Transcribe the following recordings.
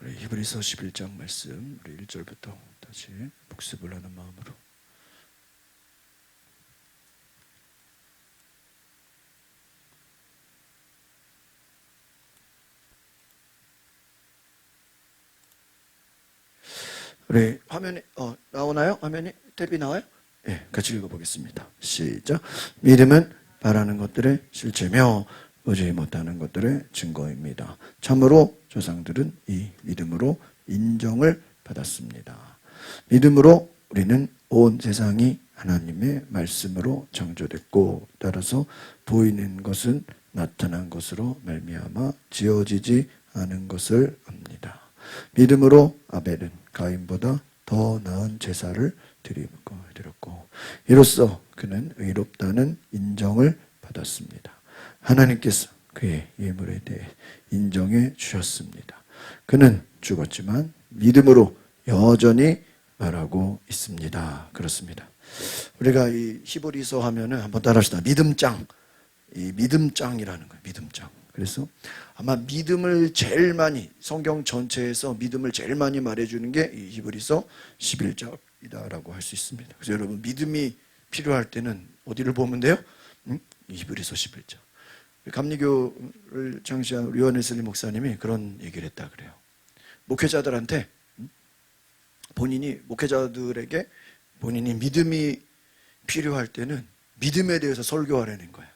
우리 히브리서 11장 말씀 우리 1절부터 다시 복습을 하는 마음으로 우리 화면이 나오나요? 화면이 탭이 나와요? 네, 같이 읽어보겠습니다. 시작. 믿음은 바라는 것들의 실체며 보지 못하는 것들의 증거입니다. 참으로 조상들은 이 믿음으로 인정을 받았습니다. 믿음으로 우리는 온 세상이 하나님의 말씀으로 창조됐고, 따라서 보이는 것은 나타난 것으로 말미암아 지어지지 않은 것을 압니다. 믿음으로 아벨은 가인보다 더 나은 제사를 드렸고 이로써 그는 의롭다는 인정을 받았습니다. 하나님께서 그의 예물에 대해 인정해 주셨습니다. 그는 죽었지만 믿음으로 여전히 말하고 있습니다. 그렇습니다. 우리가 이 히브리서 하면은 한번 따라합시다. 믿음장. 이 믿음장이라는 거예요. 믿음장. 그래서 아마 믿음을 제일 많이, 성경 전체에서 믿음을 제일 많이 말해주는 게 이 히브리서 11장이다라고 할 수 있습니다. 그래서 여러분 믿음이 필요할 때는 어디를 보면 돼요? 이 히브리서 11장. 감리교를 창시한 요한 웨슬리 목사님이 그런 얘기를 했다 그래요. 목회자들한테 목회자들에게 본인이 믿음이 필요할 때는 믿음에 대해서 설교하라는 거예요.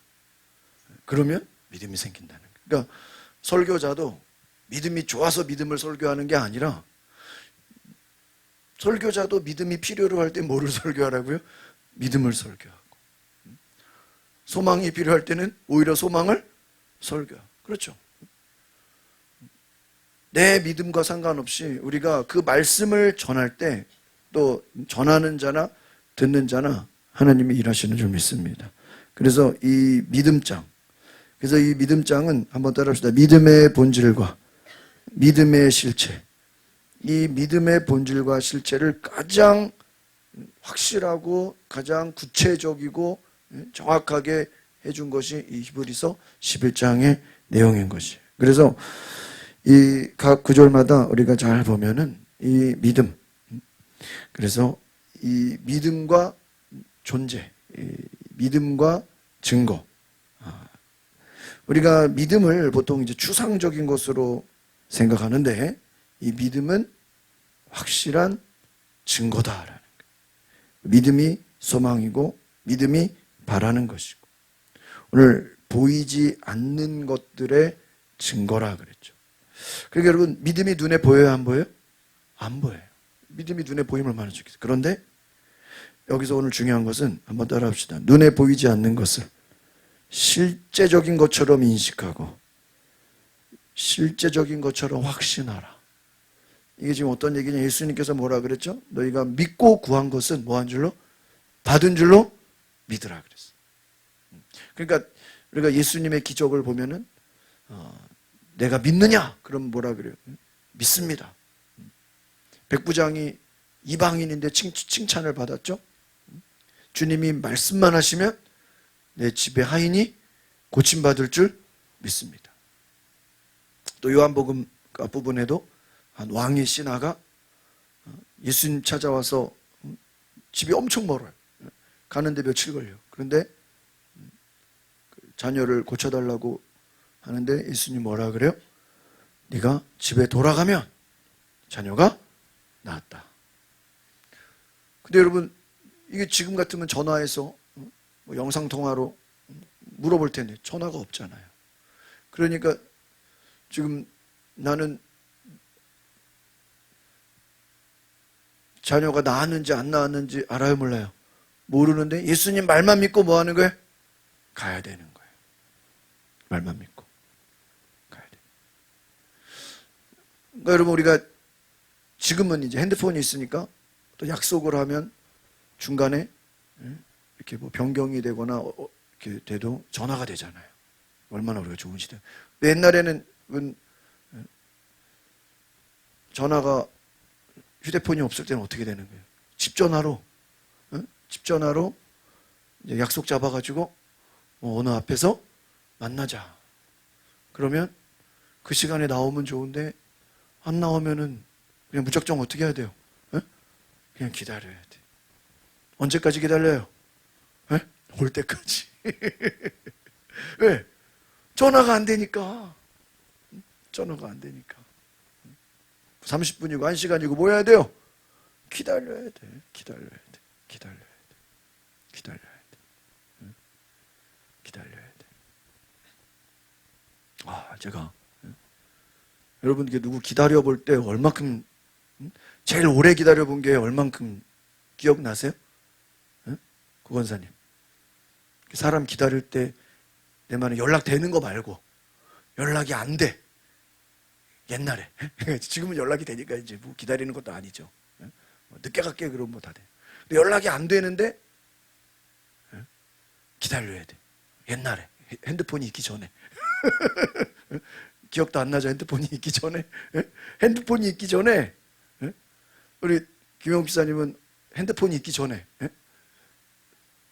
그러면 믿음이 생긴다는 거예요. 그러니까 설교자도 믿음이 좋아서 믿음을 설교하는 게 아니라, 설교자도 믿음이 필요로 할 때 뭐를 설교하라고요? 믿음을 설교하고, 소망이 필요할 때는 오히려 소망을 설교하고. 그렇죠. 내 믿음과 상관없이 우리가 그 말씀을 전할 때 또 전하는 자나 듣는 자나 하나님이 일하시는 줄 믿습니다. 그래서 이 믿음장, 그래서 이 믿음장은 한번 따라합시다. 믿음의 본질과 믿음의 실체. 이 믿음의 본질과 실체를 가장 확실하고 가장 구체적이고 정확하게 해준 것이 이 히브리서 11장의 내용인 것이에요. 그래서 이 각 구절마다 우리가 잘 보면은 이 믿음, 그래서 이 믿음과 존재, 이 믿음과 증거. 우리가 믿음을 보통 이제 추상적인 것으로 생각하는데, 이 믿음은 확실한 증거다라는 거예요. 믿음이 소망이고 믿음이 바라는 것이고, 오늘 보이지 않는 것들의 증거라 그랬죠. 그러니까 여러분, 믿음이 눈에 보여요, 안 보여요? 안 보여요. 믿음이 눈에 보임을 얼마나 좋겠어요. 그런데 여기서 오늘 중요한 것은 한번 따라합시다. 눈에 보이지 않는 것을 실제적인 것처럼 인식하고 실제적인 것처럼 확신하라. 이게 지금 어떤 얘기냐? 예수님께서 뭐라 그랬죠? 너희가 믿고 구한 것은 뭐 한 줄로? 받은 줄로 믿으라 그랬어요. 그러니까 우리가 예수님의 기적을 보면은 내가 믿느냐? 그럼 뭐라 그래요? 믿습니다. 백부장이 이방인인데 칭찬을 받았죠? 주님이 말씀만 하시면 내 집에 하인이 고침받을 줄 믿습니다. 또 요한복음 앞부분에도 한 왕의 신하가 예수님 찾아와서 집이 엄청 멀어요. 가는데 며칠 걸려요. 그런데 자녀를 고쳐달라고 하는데 예수님 뭐라 그래요? 네가 집에 돌아가면 자녀가 나았다. 근데 여러분, 이게 지금 같으면 전화해서 뭐 영상통화로 물어볼 텐데 전화가 없잖아요. 그러니까 지금 나는 자녀가 나았는지 안 나았는지 알아요, 몰라요? 모르는데 예수님 말만 믿고 뭐 하는 거예요? 가야 되는 거예요. 말만 믿고 가야 돼요. 그러니까 여러분, 우리가 지금은 이제 핸드폰이 있으니까 또 약속을 하면 중간에 이렇게 뭐 변경이 되거나 이렇게 돼도 전화가 되잖아요. 얼마나 우리가 좋은 시대. 옛날에는 전화가, 휴대폰이 없을 때는 어떻게 되는 거예요? 집전화로 이제 약속 잡아가지고 어느 앞에서 만나자. 그러면 그 시간에 나오면 좋은데 안 나오면은 그냥 무작정 어떻게 해야 돼요? 에? 그냥 기다려야 돼. 언제까지 기다려요? 에? 올 때까지. 왜? 전화가 안 되니까. 전화가 안 되니까. 30분이고 1시간이고 뭐 해야 돼요? 기다려야 돼. 기다려야 돼. 기다려야 돼. 기다려야 돼. 응? 기다려야 돼. 아, 제가 여러분께 누구 기다려 볼 때 얼마큼 제일 오래 기다려 본 게 얼만큼 기억나세요? 응? 구건사님. 사람 기다릴 때 내 말은 연락되는 거 말고 연락이 안 돼. 옛날에. 지금은 연락이 되니까 이제 뭐 기다리는 것도 아니죠. 늦게 갈게 그러면 뭐 다 돼. 근데 연락이 안 되는데 기다려야 돼. 옛날에 핸드폰이 있기 전에. 기억도 안 나죠. 핸드폰이 있기 전에. 핸드폰이 있기 전에 우리 김영 기사님은 핸드폰이 있기 전에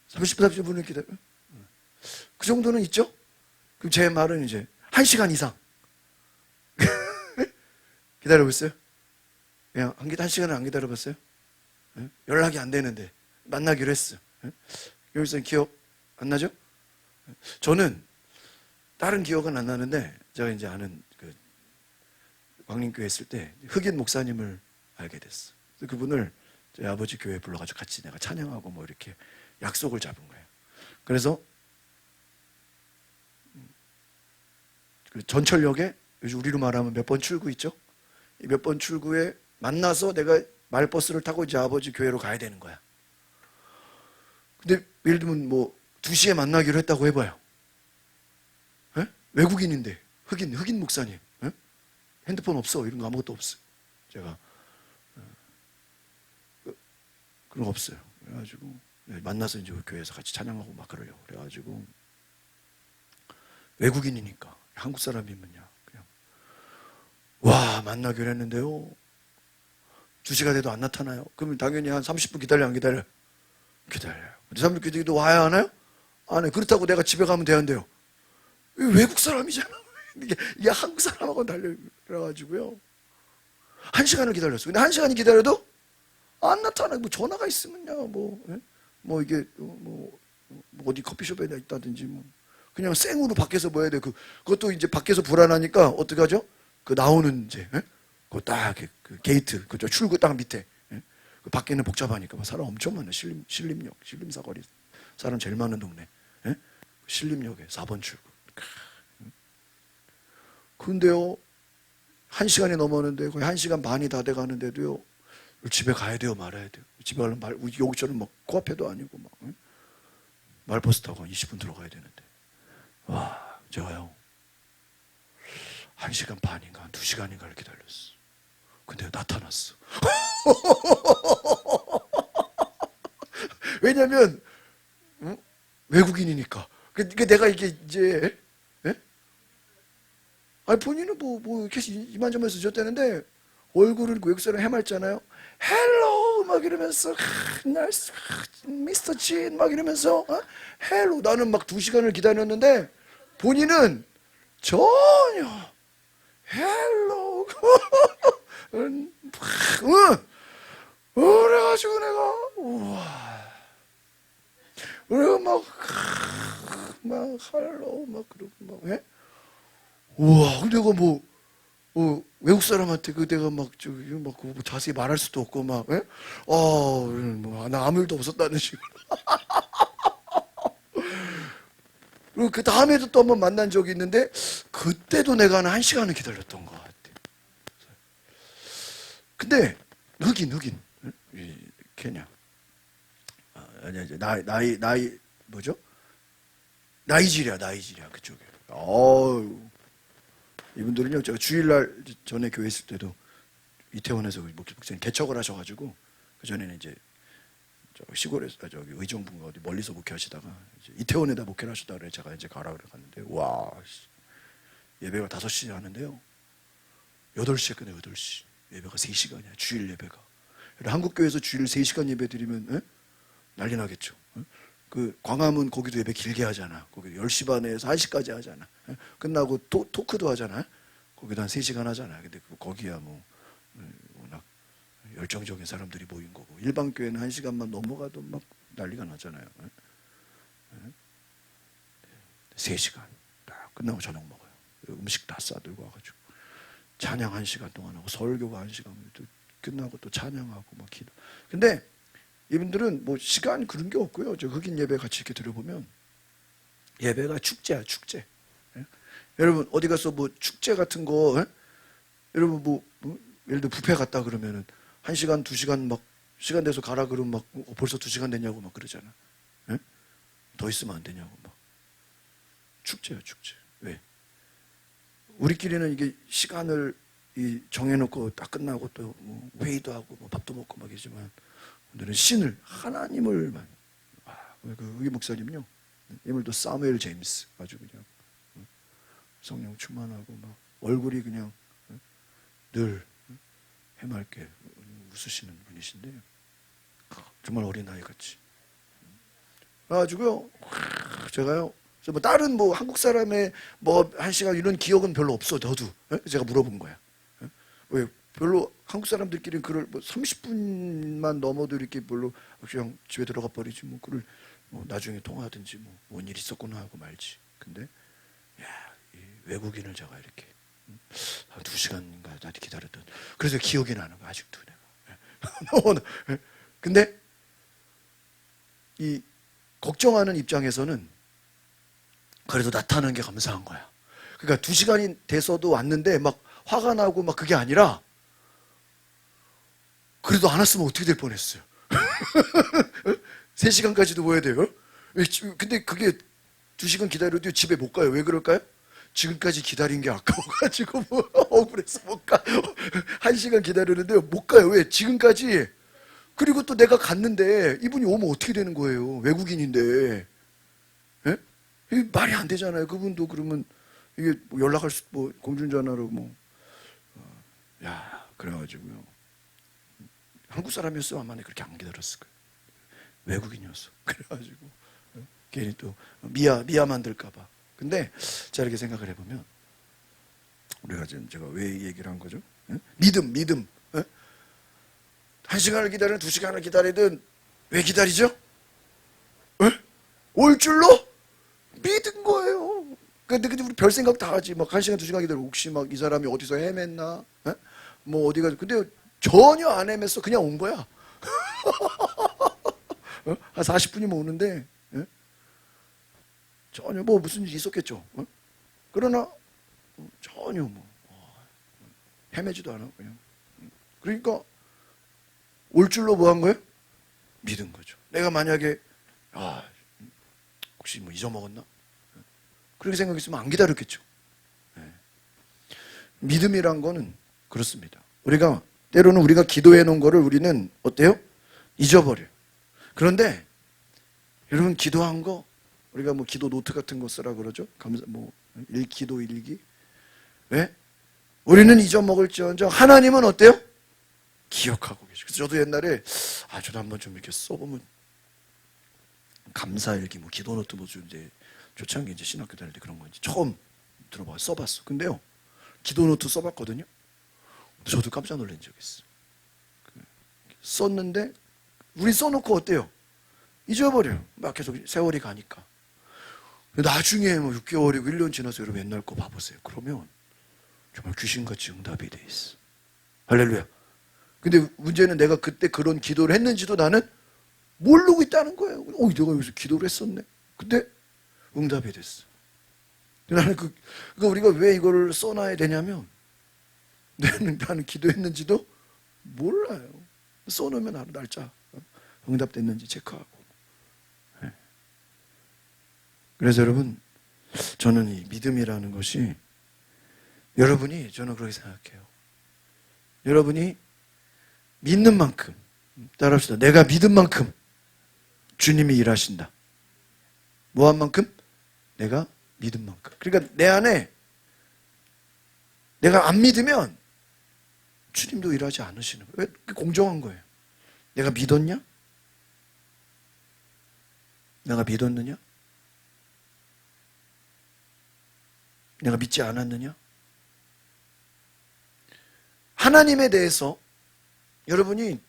30분, 30분을 기다려. 그 정도는 있죠? 그럼 제 말은 이제 1시간 이상 기다려봤어요? 그냥 한 시간을 안 기다려봤어요? 연락이 안 되는데 만나기로 했어. 여기서 기억 안 나죠? 저는 다른 기억은 안 나는데 제가 이제 아는 그 광림교회 있을 때 흑인 목사님을 알게 됐어. 그분을 저희 아버지 교회에 불러가지고 같이 내가 찬양하고 뭐 이렇게 약속을 잡은 거예요. 그래서 그 전철역에 요즘 우리로 말하면 몇 번 출구 있죠? 몇 번 출구에 만나서 내가 말버스를 타고 이제 아버지 교회로 가야 되는 거야. 근데 예를 들면 뭐 2시에 만나기로 했다고 해봐요. 에? 외국인인데 흑인 목사님 에? 핸드폰 없어 이런 거 아무것도 없어. 제가 그런 거 없어요. 그래가지고 만나서 이제 교회에서 같이 찬양하고 막 그러려고 그래가지고 외국인이니까 한국 사람이면요 그냥 와 만나기로 했는데요 2시가 돼도 안 나타나요. 그러면 당연히 한 30분 기다려 안 기다려? 기다려요. 30분 기다려도 와야 하나요? 안 해. 그렇다고 내가 집에 가면 되는데요. 외국 사람이잖아. 이게 한국 사람하고 달려가지고요. 1시간을 기다렸어요. 근데 1시간이 기다려도 안 나타나. 뭐 전화가 있으면요. 뭐 이게 뭐 어디 커피숍에 있다든지 뭐 그냥 생으로 밖에서 뭐 해야 돼. 그것도 이제 밖에서 불안하니까 어떻게 하죠? 그 나오는 이제 그 딱 그 게이트 그죠 출구 딱 밑에 그 밖에는 복잡하니까 사람 엄청 많아. 신림역 신림사거리 사람 제일 많은 동네 신림역에 4번 출구. 근데요 1시간이 넘었는데 거의 1시간 반이 다 돼가는데도요 집에 가야 돼요 말아야 돼요. 집에 가려면 여기처럼 막 코앞에도 아니고 막 말버스 타고 한 20분 들어가야 되는데 와 제가요 1시간 반인가 한 2시간인가를 기다렸어. 근데 나타났어. 왜냐면 외국인이니까. 그러니까 내가 이게 이제 아니 본인은 뭐 이렇게 이만저만 쓰셨다는데 얼굴은 외국 사람 해맑잖아요. 헬로 막 이러면서 나이스 미스터 진 막 이러면서 헬로 나는 막 2시간을 기다렸는데 본인은 전혀 헬로 그래가지고 내가 우와 그래가 막 헬로 막 그러고 막 해? 우와 근데 내가 외국 사람한테 내가 막 자세히 말할 수도 없고 막 나 아무 일도 없었다는 식으로 그리고 그 다음에도 또 한번 만난 적이 있는데 그때도 내가 한 1시간을 기다렸던 것 같아. 근데 흑인 케냐 아니 나이 뭐죠? 나이지리아 그쪽에. 이분들은요 제가 주일날 전에 교회 있을 때도 이태원에서 목사님 개척을 하셔가지고 그 전에는 이제 시골에서 저기 의정부인가 어디 멀리서 목회하시다가 이제 이태원에다 목회를 하시다 그래 제가 이제 가라 그래 갔는데 와 예배가 5시에 하는데요 8시에 끝내 8시 예배가 3시간이야 주일 예배가. 한국 교회에서 주일 3시간 예배 드리면 난리 나겠죠. 그 광화문 거기도 예배 길게 하잖아. 거기 10시 반에서 1시까지 하잖아. 끝나고 토크도 하잖아. 거기도 한 3시간 하잖아요. 근데 거기야 뭐 워낙 열정적인 사람들이 모인 거고, 일반 교회는 1시간만 넘어가도 막 난리가 나잖아요. 3시간 딱 끝나고 저녁 먹어요. 음식 다 싸들고 와가지고 찬양 1시간 동안 하고, 설교가 1시간, 또 끝나고 또 찬양하고 막 기도. 근데 이분들은 뭐 시간 그런 게 없고요. 저 흑인 예배 같이 이렇게 들어보면 예배가 축제야, 축제. 예? 여러분 어디 가서 뭐 축제 같은 거, 예? 여러분 뭐 예를 들어 뷔페 갔다 그러면은 1시간 2시간 막 시간 돼서 가라 그러면 막 벌써 2시간 됐냐고 막 그러잖아. 예? 더 있으면 안 되냐고 막. 축제야, 축제. 왜? 우리끼리는 이게 시간을 정해놓고 딱 끝나고 또 뭐 회의도 하고 뭐 밥도 먹고 막 이지만, 오늘은 신을, 하나님을만. 그 의기 목사님요, 이물도 사무엘 제임스 아주 그냥 성령 충만하고 막 얼굴이 그냥 늘 해맑게 웃으시는 분이신데, 정말 어린아이 같이. 그래가지고요, 제가요, 뭐 다른 뭐 한국 사람의 뭐 1시간 이런 기억은 별로 없어. 저도 제가 물어본 거야. 왜 별로 한국 사람들끼리 그걸 뭐 30분만 넘어도 이렇게 별로 그냥 집에 들어가 버리지, 뭐 그걸 뭐 나중에 통화하든지 뭐 뭔 일 있었구나 하고 말지. 근데 야, 이 외국인을 제가 이렇게 한 2시간인가 다 기다렸던, 그래서 기억이 나는 거야 아직도 내가. 근데 이 걱정하는 입장에서는 그래도 나타나는 게 감사한 거야. 그러니까 2시간이 돼서도 왔는데 막 화가 나고 막 그게 아니라, 그래도 안 왔으면 어떻게 될 뻔했어요. 3시간까지도 모여야 돼요. 근데 그게 2시간 기다려도 집에 못 가요. 왜 그럴까요? 지금까지 기다린 게 아까워가지고 뭐 억울해서 못 가. 1시간 기다렸는데 못 가요. 왜? 지금까지. 그리고 또 내가 갔는데 이분이 오면 어떻게 되는 거예요? 외국인인데. 예? 이게 말이 안 되잖아요. 그분도 그러면 이게 뭐 연락할 수, 뭐 공중전화로 뭐, 야, 그래가지고요. 한국 사람이었으면 아마 그렇게 안 기다렸을 거예요. 외국인이었어. 그래가지고 괜히 또 미아 만들까봐. 근데 제가 이렇게 생각을 해보면, 우리가 지금 제가 왜 이 얘기를 한 거죠? 예? 믿음. 예? 1시간을 기다리든 2시간을 기다리든 왜 기다리죠? 예? 올 줄로 믿은 거예요. 근데 우리 별 생각 다 하지. 막 1시간 2시간 기다리고 혹시 막 이 사람이 어디서 헤맸나? 예? 뭐 어디가. 근데 전혀 안 헤맸어. 그냥 온 거야. 한 40분이면 오는데, 예? 전혀 뭐 무슨 일이 있었겠죠. 그러나 전혀 뭐 헤매지도 않아 그냥. 그러니까 올 줄로 뭐 한 거예요? 믿은 거죠. 내가 만약에 혹시 뭐 잊어먹었나? 그렇게 생각했으면 안 기다렸겠죠. 믿음이란 거는 그렇습니다. 때로는 우리가 기도해 놓은 거를 우리는 어때요? 잊어버려요. 그런데 여러분, 기도한 거, 우리가 뭐 기도 노트 같은 거 쓰라 그러죠. 뭐 일기도 일기. 왜? 우리는 잊어먹을지언정 하나님은 어때요? 기억하고 계시고. 그래서 저도 옛날에 저도 한번 좀 이렇게 써보면, 감사일기, 뭐 기도 노트, 뭐 이제 초창기 이제 신학교 다닐 때 그런 거 이제 처음 들어봐 써봤어. 근데요, 기도 노트 써봤거든요. 저도 깜짝 놀란 적이 있어. 썼는데 우리 써놓고 어때요? 잊어버려요. 막 계속 세월이 가니까. 나중에 뭐 6개월이고 1년 지나서 여러분 옛날 거 봐보세요. 그러면 정말 귀신같이 응답이 돼 있어. 할렐루야. 근데 문제는 내가 그때 그런 기도를 했는지도 나는 모르고 있다는 거예요. 내가 여기서 기도를 했었네. 근데 응답이 됐어. 나는 그러니까 우리가 왜 이거를 써놔야 되냐면, 나는 기도했는지도 몰라요. 써놓으면 날짜 응답됐는지 체크하고. 그래서 여러분, 저는 이 믿음이라는 것이, 저는 그렇게 생각해요. 여러분이 믿는 만큼, 따라합시다. 내가 믿은 만큼 주님이 일하신다. 뭐 한 만큼? 내가 믿은 만큼. 그러니까 내 안에 내가 안 믿으면 주님도 일하지 않으시는 거예요. 왜? 공정한 거예요. 내가 믿었냐? 내가 믿었느냐? 내가 믿지 않았느냐? 하나님에 대해서 여러분이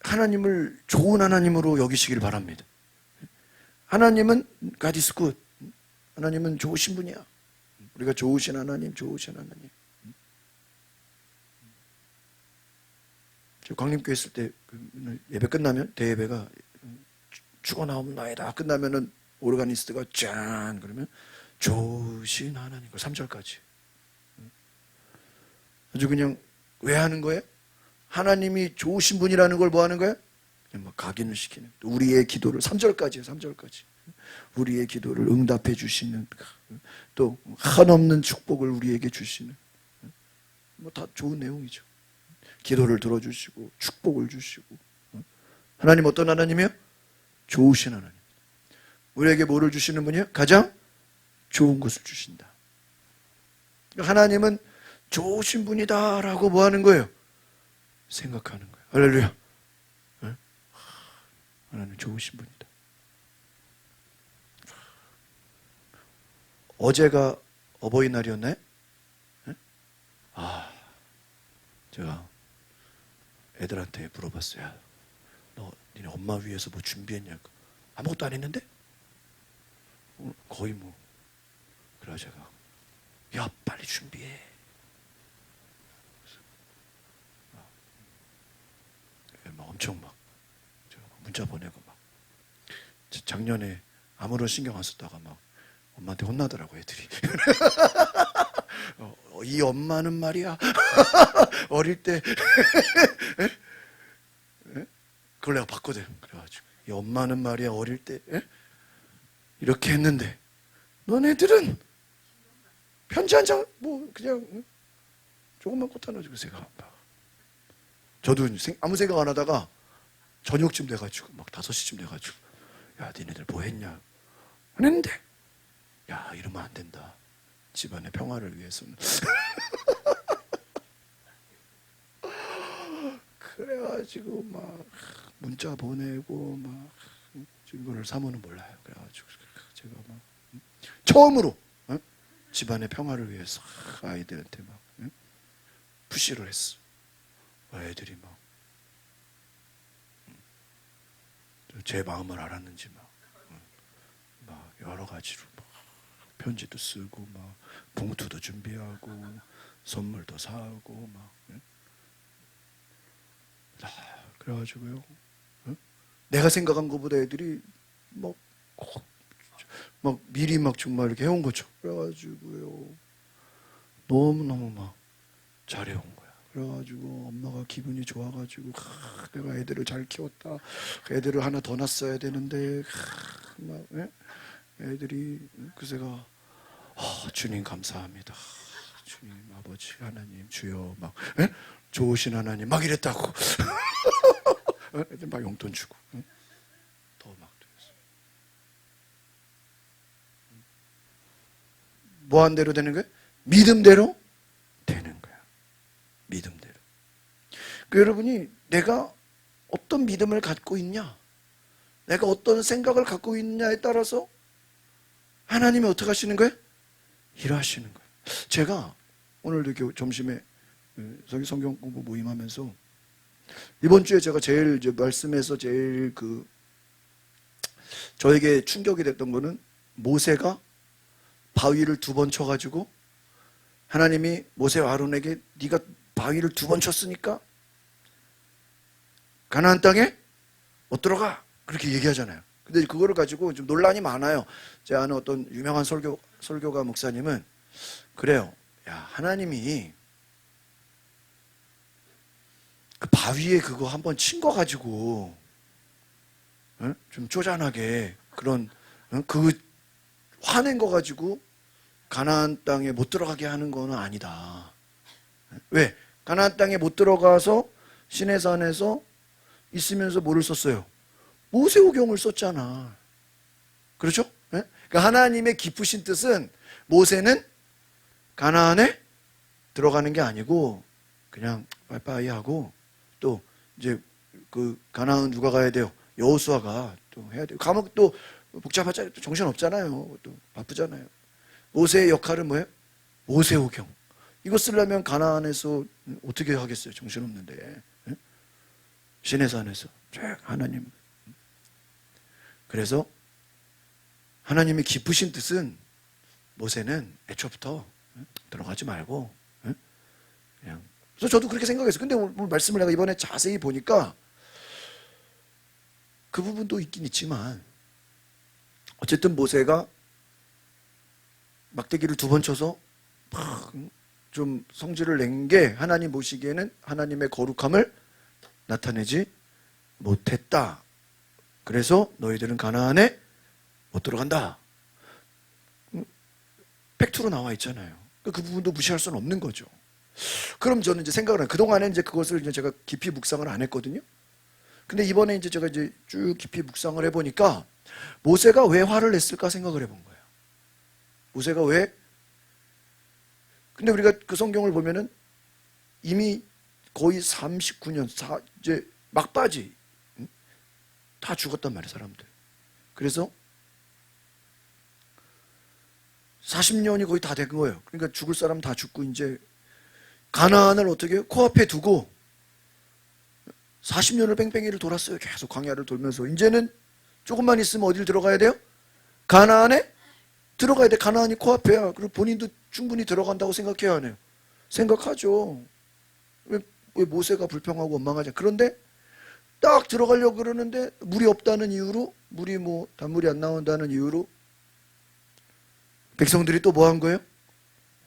하나님을 좋은 하나님으로 여기시길 바랍니다. 하나님은 God is good. 하나님은 좋으신 분이야. 우리가 좋으신 하나님, 좋으신 하나님. 저 광림교회 있을 때 예배 끝나면 대예배가 죽어나옵나이다 끝나면은 오르가니스트가 짠 그러면 좋으신 하나님 3절까지 아주 그냥 왜 하는 거예요? 하나님이 좋으신 분이라는 걸 뭐 하는 거예요? 그냥 막 각인을 시키는 우리의 기도를 3절까지요 3절까지 우리의 기도를 응답해 주시는 또 한없는 축복을 우리에게 주시는 뭐 다 좋은 내용이죠. 기도를 들어주시고 축복을 주시고 하나님 어떤 하나님이에요? 좋으신 하나님. 우리에게 뭐를 주시는 분이에요? 가장 좋은 것을 주신다. 하나님은 좋으신 분이다라고 뭐 하는 거예요? 생각하는 거예요. 할렐루야. 하나님 좋으신 분이다. 어제가 어버이날이었나요? 제가 애들한테 물어봤어요. 너 니네 엄마 위해서 뭐 준비했냐고. 아무것도 안 했는데? 거의 뭐. 그래서 제가 야 빨리 준비해. 막 엄청 막 제가 문자 보내고 막 작년에 아무런 신경 안 썼다가 막 엄마한테 혼나더라고 애들이. 이 엄마는 말이야 어릴 때 그걸 내가 봤거든. 그래가지고 이 엄마는 말이야 어릴 때 이렇게 했는데 너네들은 편지 한 장 뭐 그냥 조금만 꽂아 놔주고 제가 저도 아무 생각 안 하다가 저녁쯤 돼가지고 막 5시쯤 돼가지고 야 니네들 뭐 했냐 안 했는데 야 이러면 안 된다. 집안의 평화를 위해서는. 그래가지고 막 문자 보내고 막 이거를 사모는 몰라요. 그래가지고 제가 막 처음으로 집안의 평화를 위해서 아이들한테 막 푸시를 했어. 애들이 막 제 마음을 알았는지 막 여러 가지로 막 편지도 쓰고 막 봉투도 준비하고 선물도 사고 막 그래가지고요 내가 생각한 것보다 애들이 막 미리 막 정말 이렇게 해온 거죠. 그래가지고요 너무너무 막 잘해온 거야. 그래가지고 엄마가 기분이 좋아가지고 내가 애들을 잘 키웠다. 애들을 하나 더 낳았어야 되는데 막 애들이 그새가 주님 감사합니다. 주님 아버지 하나님 주여 막 좋으신 하나님 막 이랬다고. 애들 막 용돈 주고 더 막 뭐한 대로 되는 거예요? 믿음대로 되는 거야. 믿음대로. 여러분이 내가 어떤 믿음을 갖고 있냐, 내가 어떤 생각을 갖고 있냐에 따라서 하나님이 어떻게 하시는 거예요? 일하시는 거예요. 제가 오늘도 이렇게 점심에 성경 공부 모임하면서 이번 주에 제가 제일 말씀에서 제일 저에게 충격이 됐던 거는 모세가 바위를 2번 쳐가지고 하나님이 모세와 아론에게 네가 바위를 2번 쳤으니까 가나안 땅에 못 들어가 그렇게 얘기하잖아요. 근데 그거를 가지고 좀 논란이 많아요. 제 아는 어떤 유명한 설교가 목사님은 그래요. 야 하나님이 그 바위에 그거 한번 친 거 가지고 좀 쪼잔하게 그런 그 화낸 거 가지고 가나안 땅에 못 들어가게 하는 거는 아니다. 왜? 가나안 땅에 못 들어가서 시내산에서 있으면서 뭐를 썼어요? 모세오경을 썼잖아. 그렇죠? 그러니까 하나님의 깊으신 뜻은 모세는 가나안에 들어가는 게 아니고 그냥 빠이빠이 하고 또 이제 그 가나안 누가 가야 돼요? 여호수아가 또 해야 돼요. 가면 또 복잡하잖아요. 또 정신 없잖아요. 또 바쁘잖아요. 모세의 역할은 뭐예요? 모세오경. 이거 쓰려면 가나안에서 어떻게 하겠어요? 정신없는데. 시내산에서 쫙 하나님. 그래서 하나님의 깊으신 뜻은 모세는 애초부터 들어가지 말고 그냥. 그래서 저도 그렇게 생각했어요. 근데 오늘 말씀을 내가 이번에 자세히 보니까 그 부분도 있긴 있지만 어쨌든 모세가 막대기를 2번 쳐서 좀 성질을 낸 게 하나님 보시기에는 하나님의 거룩함을 나타내지 못했다. 그래서 너희들은 가나안에 못 들어간다. 팩트로 나와 있잖아요. 그 부분도 무시할 수는 없는 거죠. 그럼 저는 이제 생각을 그동안에 이제 그것을 이제 제가 깊이 묵상을 안 했거든요. 근데 이번에 이제 제가 이제 쭉 깊이 묵상을 해보니까 모세가 왜 화를 냈을까 생각을 해본 거예요. 모세가 왜? 근데 우리가 그 성경을 보면은 이미 거의 39년, 이제 막바지 다 죽었단 말이에요, 사람들. 그래서 40년이 거의 다 된 거예요. 그러니까 죽을 사람 다 죽고 이제 가나안을 어떻게 코앞에 두고 40년을 뺑뺑이를 돌았어요. 계속 광야를 돌면서. 이제는 조금만 있으면 어딜 들어가야 돼요? 가나안에 들어가야 돼. 가나안이 코앞에야. 그리고 본인도 충분히 들어간다고 생각해야 하네요. 생각하죠. 왜 모세가 불평하고 원망하지? 그런데 딱 들어가려고 그러는데 물이 없다는 이유로, 물이 단물이 안 나온다는 이유로 백성들이 또 뭐 한 거예요?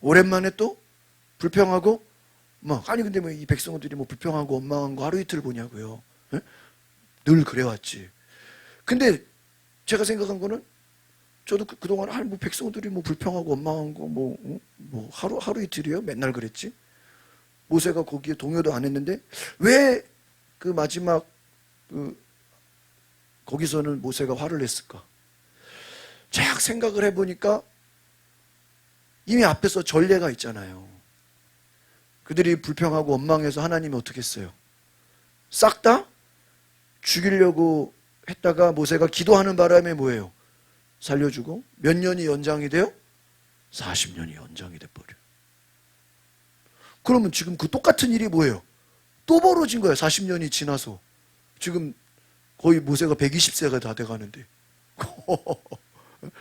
오랜만에 또 불평하고 아니 근데 이 백성들이 불평하고 원망한 거 하루 이틀 보냐고요. 에? 늘 그래왔지. 근데 제가 생각한 거는 저도 그동안 백성들이 불평하고 원망한 거 하루 이틀이요? 맨날 그랬지. 모세가 거기에 동요도 안 했는데 왜 그 마지막 거기서는 모세가 화를 냈을까? 쫙 생각을 해보니까 이미 앞에서 전례가 있잖아요. 그들이 불평하고 원망해서 하나님이 어떻게 했어요? 싹 다 죽이려고 했다가 모세가 기도하는 바람에 뭐예요? 살려주고 몇 년이 연장이 돼요? 40년이 연장이 돼버려요. 그러면 지금 그 똑같은 일이 뭐예요? 또 벌어진 거예요. 40년이 지나서. 지금 거의 모세가 120세가 다 돼가는데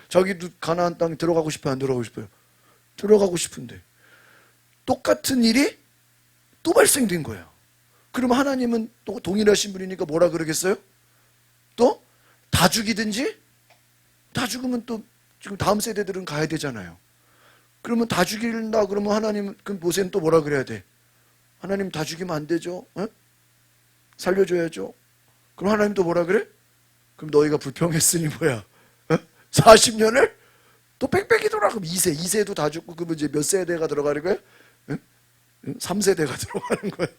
자기도 가나안 땅에 들어가고 싶어요? 안 들어가고 싶어요? 들어가고 싶은데 똑같은 일이 또 발생된 거예요. 그럼 하나님은 또 동일하신 분이니까 뭐라 그러겠어요? 또 다 죽이든지 다 죽으면 또 지금 다음 세대들은 가야 되잖아요. 그러면 다 죽인다 그러면 하나님, 그럼 모세는 또 뭐라 그래야 돼? 하나님 다 죽이면 안 되죠? 어? 살려줘야죠. 그럼 하나님 또 뭐라 그래? 그럼 너희가 불평했으니 뭐야? 40년을 또 빽빽이 돌아. 그럼 2세도 다 죽고 그러면 이제 몇 세대가 들어가는 거예요? 3세대가 들어가는 거예요.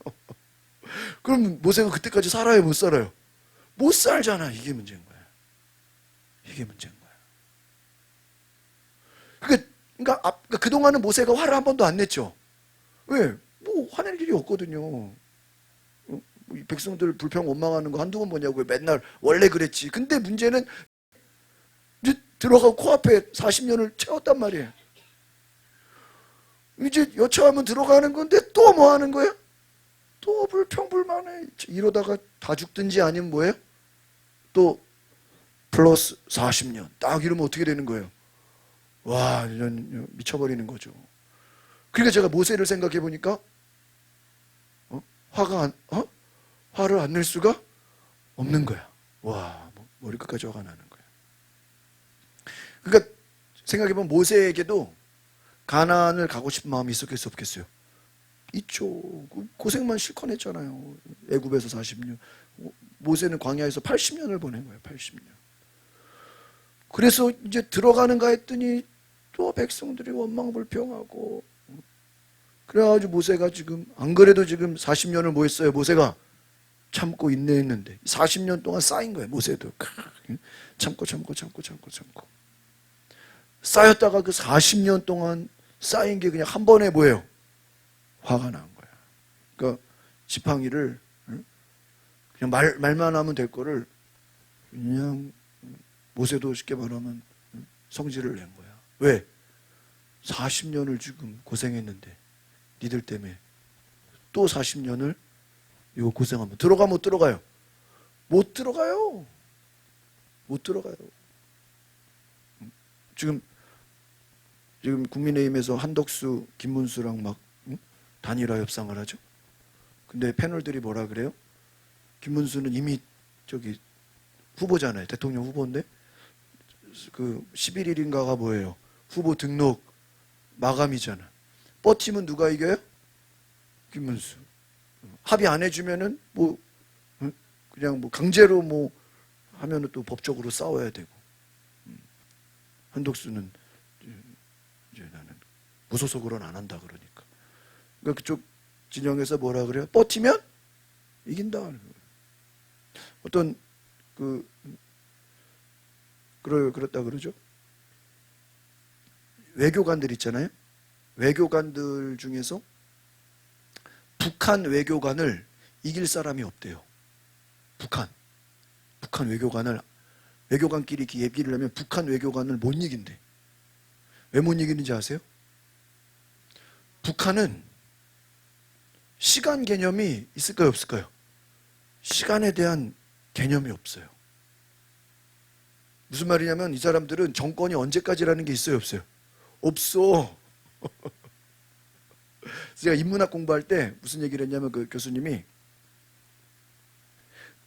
그럼 모세가 그때까지 살아요? 못 살아요? 못 살잖아. 이게 문제인 거야. 이게 문제인 거야. 그러니까 그동안은 모세가 화를 한 번도 안 냈죠. 왜? 화낼 일이 없거든요. 이 백성들 불평 원망하는 거 한두 번 보냐고요. 맨날 원래 그랬지. 근데 문제는 이제 들어가고 코앞에 40년을 채웠단 말이에요. 이제 여차하면 들어가는 건데 또 뭐 하는 거예요? 또 불평불만해. 이러다가 다 죽든지 아니면 뭐예요? 또 플러스 40년. 딱 이러면 어떻게 되는 거예요? 와, 이런 미쳐버리는 거죠. 그러니까 제가 모세를 생각해 보니까 화를 안 낼 수가 없는 거야. 와, 머리끝까지 화가 나는 거야. 그러니까 생각해 보면 모세에게도 가나안을 가고 싶은 마음이 있었겠어요, 없겠어요? 있죠. 고생만 실컷 했잖아요. 애굽에서 40년. 모세는 광야에서 80년을 보낸 거예요. 80년. 그래서 이제 들어가는가 했더니 또 백성들이 원망불평하고, 그래가지고 모세가 지금 안 그래도 지금 40년을 뭐 했어요? 모세가 참고 인내했는데 40년 동안 쌓인 거예요. 모세도 참고 쌓였다가 그 40년 동안 쌓인 게 그냥 한 번에 뭐예요? 화가 난 거야. 그러니까 지팡이를 그냥 말만 하면 될 거를 그냥 모세도 쉽게 말하면 성질을 낸 거야. 왜? 40년을 지금 고생했는데 니들 때문에 또 40년을 이거 고생하면 들어가 못 들어가요? 못 들어가요. 못 들어가요. 지금 국민의힘에서 한덕수, 김문수랑 막 단일화 협상을 하죠. 근데 패널들이 뭐라 그래요? 김문수는 이미 저기 후보잖아요. 대통령 후보인데 그 11일인가가 뭐예요? 후보 등록 마감이잖아. 버티면 누가 이겨요? 김문수. 합의 안 해주면은 뭐 그냥 뭐 강제로 뭐 하면은 또 법적으로 싸워야 되고. 한덕수는 이제 나는 무소속으로는 안 한다 그러니까. 그러니까 그쪽 진영에서 뭐라 그래요? 버티면 이긴다. 어떤 그렇다 그러죠. 외교관들 있잖아요. 외교관들 중에서 북한 외교관을 이길 사람이 없대요. 북한 외교관끼리 얘기를 하면 북한 외교관을 못 이긴대. 왜 못 이기는지 아세요? 북한은 시간 개념이 있을까요, 없을까요? 시간에 대한 개념이 없어요. 무슨 말이냐면 이 사람들은 정권이 언제까지라는 게 있어요, 없어요? 없어. 제가 인문학 공부할 때 무슨 얘기를 했냐면 그 교수님이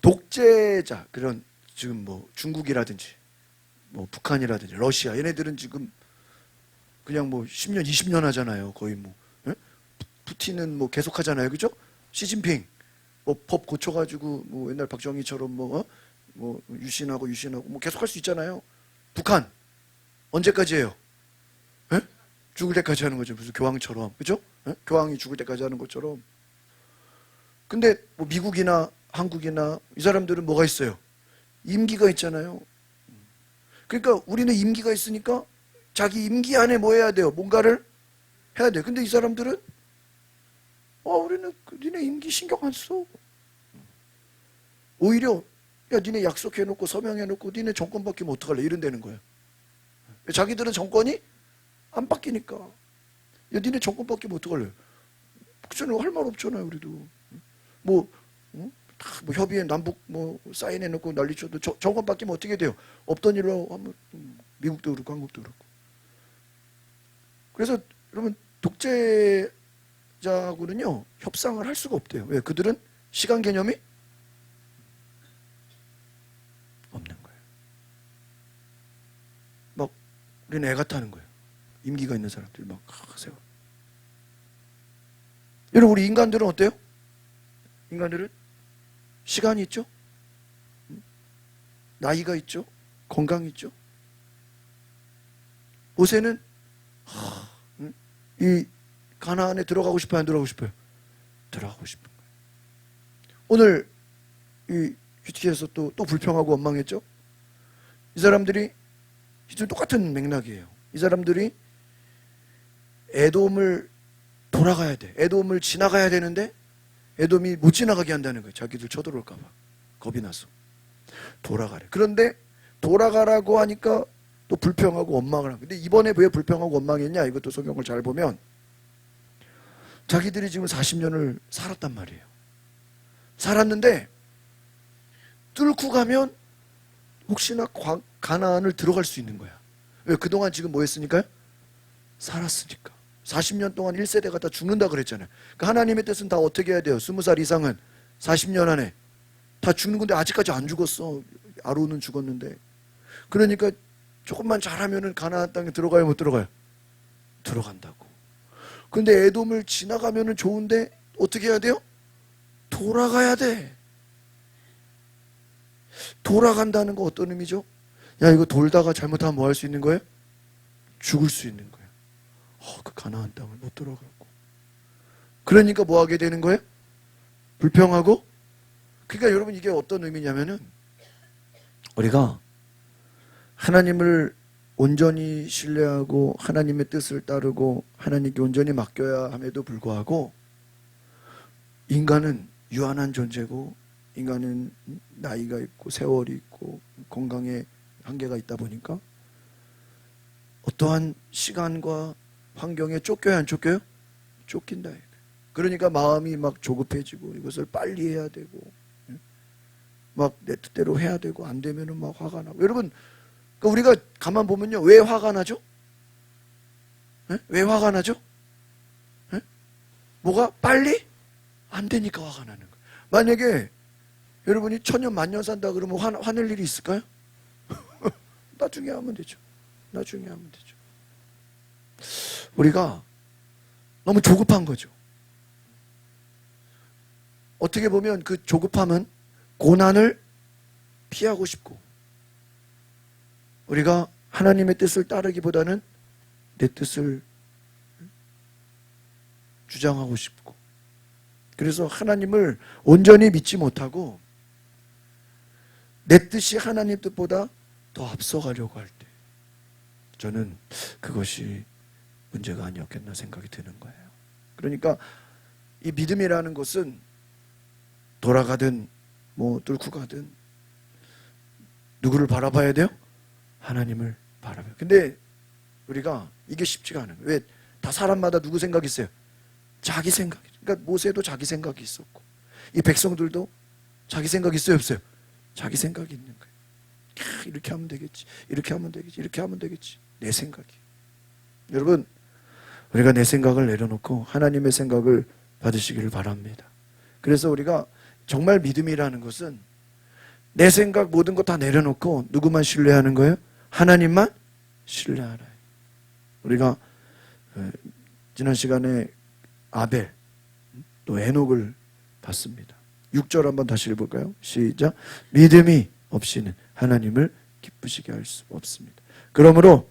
독재자, 그런 지금 뭐 중국이라든지 뭐 북한이라든지 러시아, 얘네들은 지금 그냥 뭐 10년, 20년 하잖아요. 거의 뭐. 예? 푸틴은 뭐 계속 하잖아요. 그죠? 시진핑 뭐 법 고쳐가지고 뭐 옛날 박정희처럼 뭐 유신하고 뭐 계속 할 수 있잖아요. 북한 언제까지 해요? 예? 죽을 때까지 하는 거죠. 무슨 교황처럼. 그죠? 예? 교황이 죽을 때까지 하는 것처럼. 근데 뭐 미국이나 한국이나 이 사람들은 뭐가 있어요? 임기가 있잖아요. 그러니까 우리는 임기가 있으니까 자기 임기 안에 뭐 해야 돼요? 뭔가를 해야 돼요. 근데 이 사람들은 우리는 니네 임기 신경 안 써. 오히려 야 니네 약속해놓고 서명해놓고 니네 정권 바뀌면 어떡할래? 이런다는 거예요. 자기들은 정권이 안 바뀌니까. 야 니네 정권 바뀌면 어떡할래? 그잖아요. 할 말 없잖아요. 우리도 뭐 협의회 남북 뭐 사인해놓고 난리쳐도 정권 바뀌면 어떻게 돼요? 없던 일로 하면 미국도 그렇고 한국도 그렇고. 그래서 여러분 독재자하고는요 협상을 할 수가 없대요. 왜? 그들은 시간 개념이 없는 거예요. 막 우리는 애 같다는 거예요. 임기가 있는 사람들이 막 하세요. 여러분 우리 인간들은 어때요? 인간들은 시간이 있죠? 나이가 있죠? 건강이 있죠? 모세는 이 가나안에 들어가고 싶어요? 안 들어가고 싶어요? 들어가고 싶은 거예요. 오늘 이 휴티에서 또 불평하고 원망했죠? 이 사람들이 지금 똑같은 맥락이에요. 이 사람들이 에돔을 돌아가야 돼. 에돔을 지나가야 되는데 에돔이 못 지나가게 한다는 거예요. 자기들 쳐들어올까 봐. 겁이 나서. 돌아가래. 그런데 돌아가라고 하니까 또 불평하고 원망을 하고. 근데 이번에 왜 불평하고 원망했냐? 이것도 성경을 잘 보면 자기들이 지금 40년을 살았단 말이에요. 살았는데 뚫고 가면 혹시나 가나안을 들어갈 수 있는 거야. 왜? 그동안 지금 뭐 했으니까요? 살았으니까. 40년 동안 1세대가 다 죽는다 그랬잖아요. 그러니까 하나님의 뜻은 다 어떻게 해야 돼요? 20살 이상은 40년 안에 다 죽는 건데 아직까지 안 죽었어. 아론은 죽었는데. 그러니까 조금만 잘하면은 가나안 땅에 들어가요, 못 들어가요? 들어간다고. 근데 에돔을 지나가면은 좋은데 어떻게 해야 돼요? 돌아가야 돼. 돌아간다는 거 어떤 의미죠? 야, 이거 돌다가 잘못하면 뭐 할 수 있는 거예요? 죽을 수 있는 거예요. 그 가나안 땅을 못 들어가고. 그러니까 뭐 하게 되는 거예요? 불평하고. 그러니까 여러분 이게 어떤 의미냐면은 우리가 하나님을 온전히 신뢰하고 하나님의 뜻을 따르고 하나님께 온전히 맡겨야 함에도 불구하고 인간은 유한한 존재고 인간은 나이가 있고 세월이 있고 건강에 한계가 있다 보니까 어떠한 시간과 환경에 쫓겨야 안 쫓겨요? 쫓긴다. 그러니까 마음이 막 조급해지고 이것을 빨리 해야 되고 막 내 뜻대로 해야 되고 안 되면은 막 화가 나고. 여러분, 그러니까 우리가 가만 보면요, 왜 화가 나죠? 왜 화가 나죠? 뭐가 빨리 안 되니까 화가 나는 거예요. 만약에 여러분이 천년 만년 산다 그러면 화낼 일이 있을까요? 나중에 하면 되죠. 나중에 하면 되죠. 우리가 너무 조급한 거죠. 어떻게 보면 그 조급함은 고난을 피하고 싶고, 우리가 하나님의 뜻을 따르기보다는 내 뜻을 주장하고 싶고, 그래서 하나님을 온전히 믿지 못하고 내 뜻이 하나님 뜻보다 더 앞서가려고 할 때, 저는 그것이 문제가 아니었겠나 생각이 드는 거예요. 그러니까 이 믿음이라는 것은 돌아가든 뭐 뚫고 가든 누구를 바라봐야 돼요? 하나님을 바라봐요. 근데 우리가 이게 쉽지가 않아요. 왜? 다 사람마다 누구 생각이 있어요? 자기 생각. 그러니까 모세도 자기 생각이 있었고, 이 백성들도 자기 생각이 있어요, 없어요? 자기 생각이 있는 거예요. 이렇게 하면 되겠지, 이렇게 하면 되겠지, 이렇게 하면 되겠지. 내 생각이. 여러분, 우리가 내 생각을 내려놓고 하나님의 생각을 받으시기를 바랍니다. 그래서 우리가 정말 믿음이라는 것은 내 생각 모든 것 다 내려놓고 누구만 신뢰하는 거예요? 하나님만 신뢰하라. 우리가 지난 시간에 아벨 또 에녹을 봤습니다. 6절 한번 다시 읽어볼까요? 시작. 믿음이 없이는 하나님을 기쁘시게 할 수 없습니다. 그러므로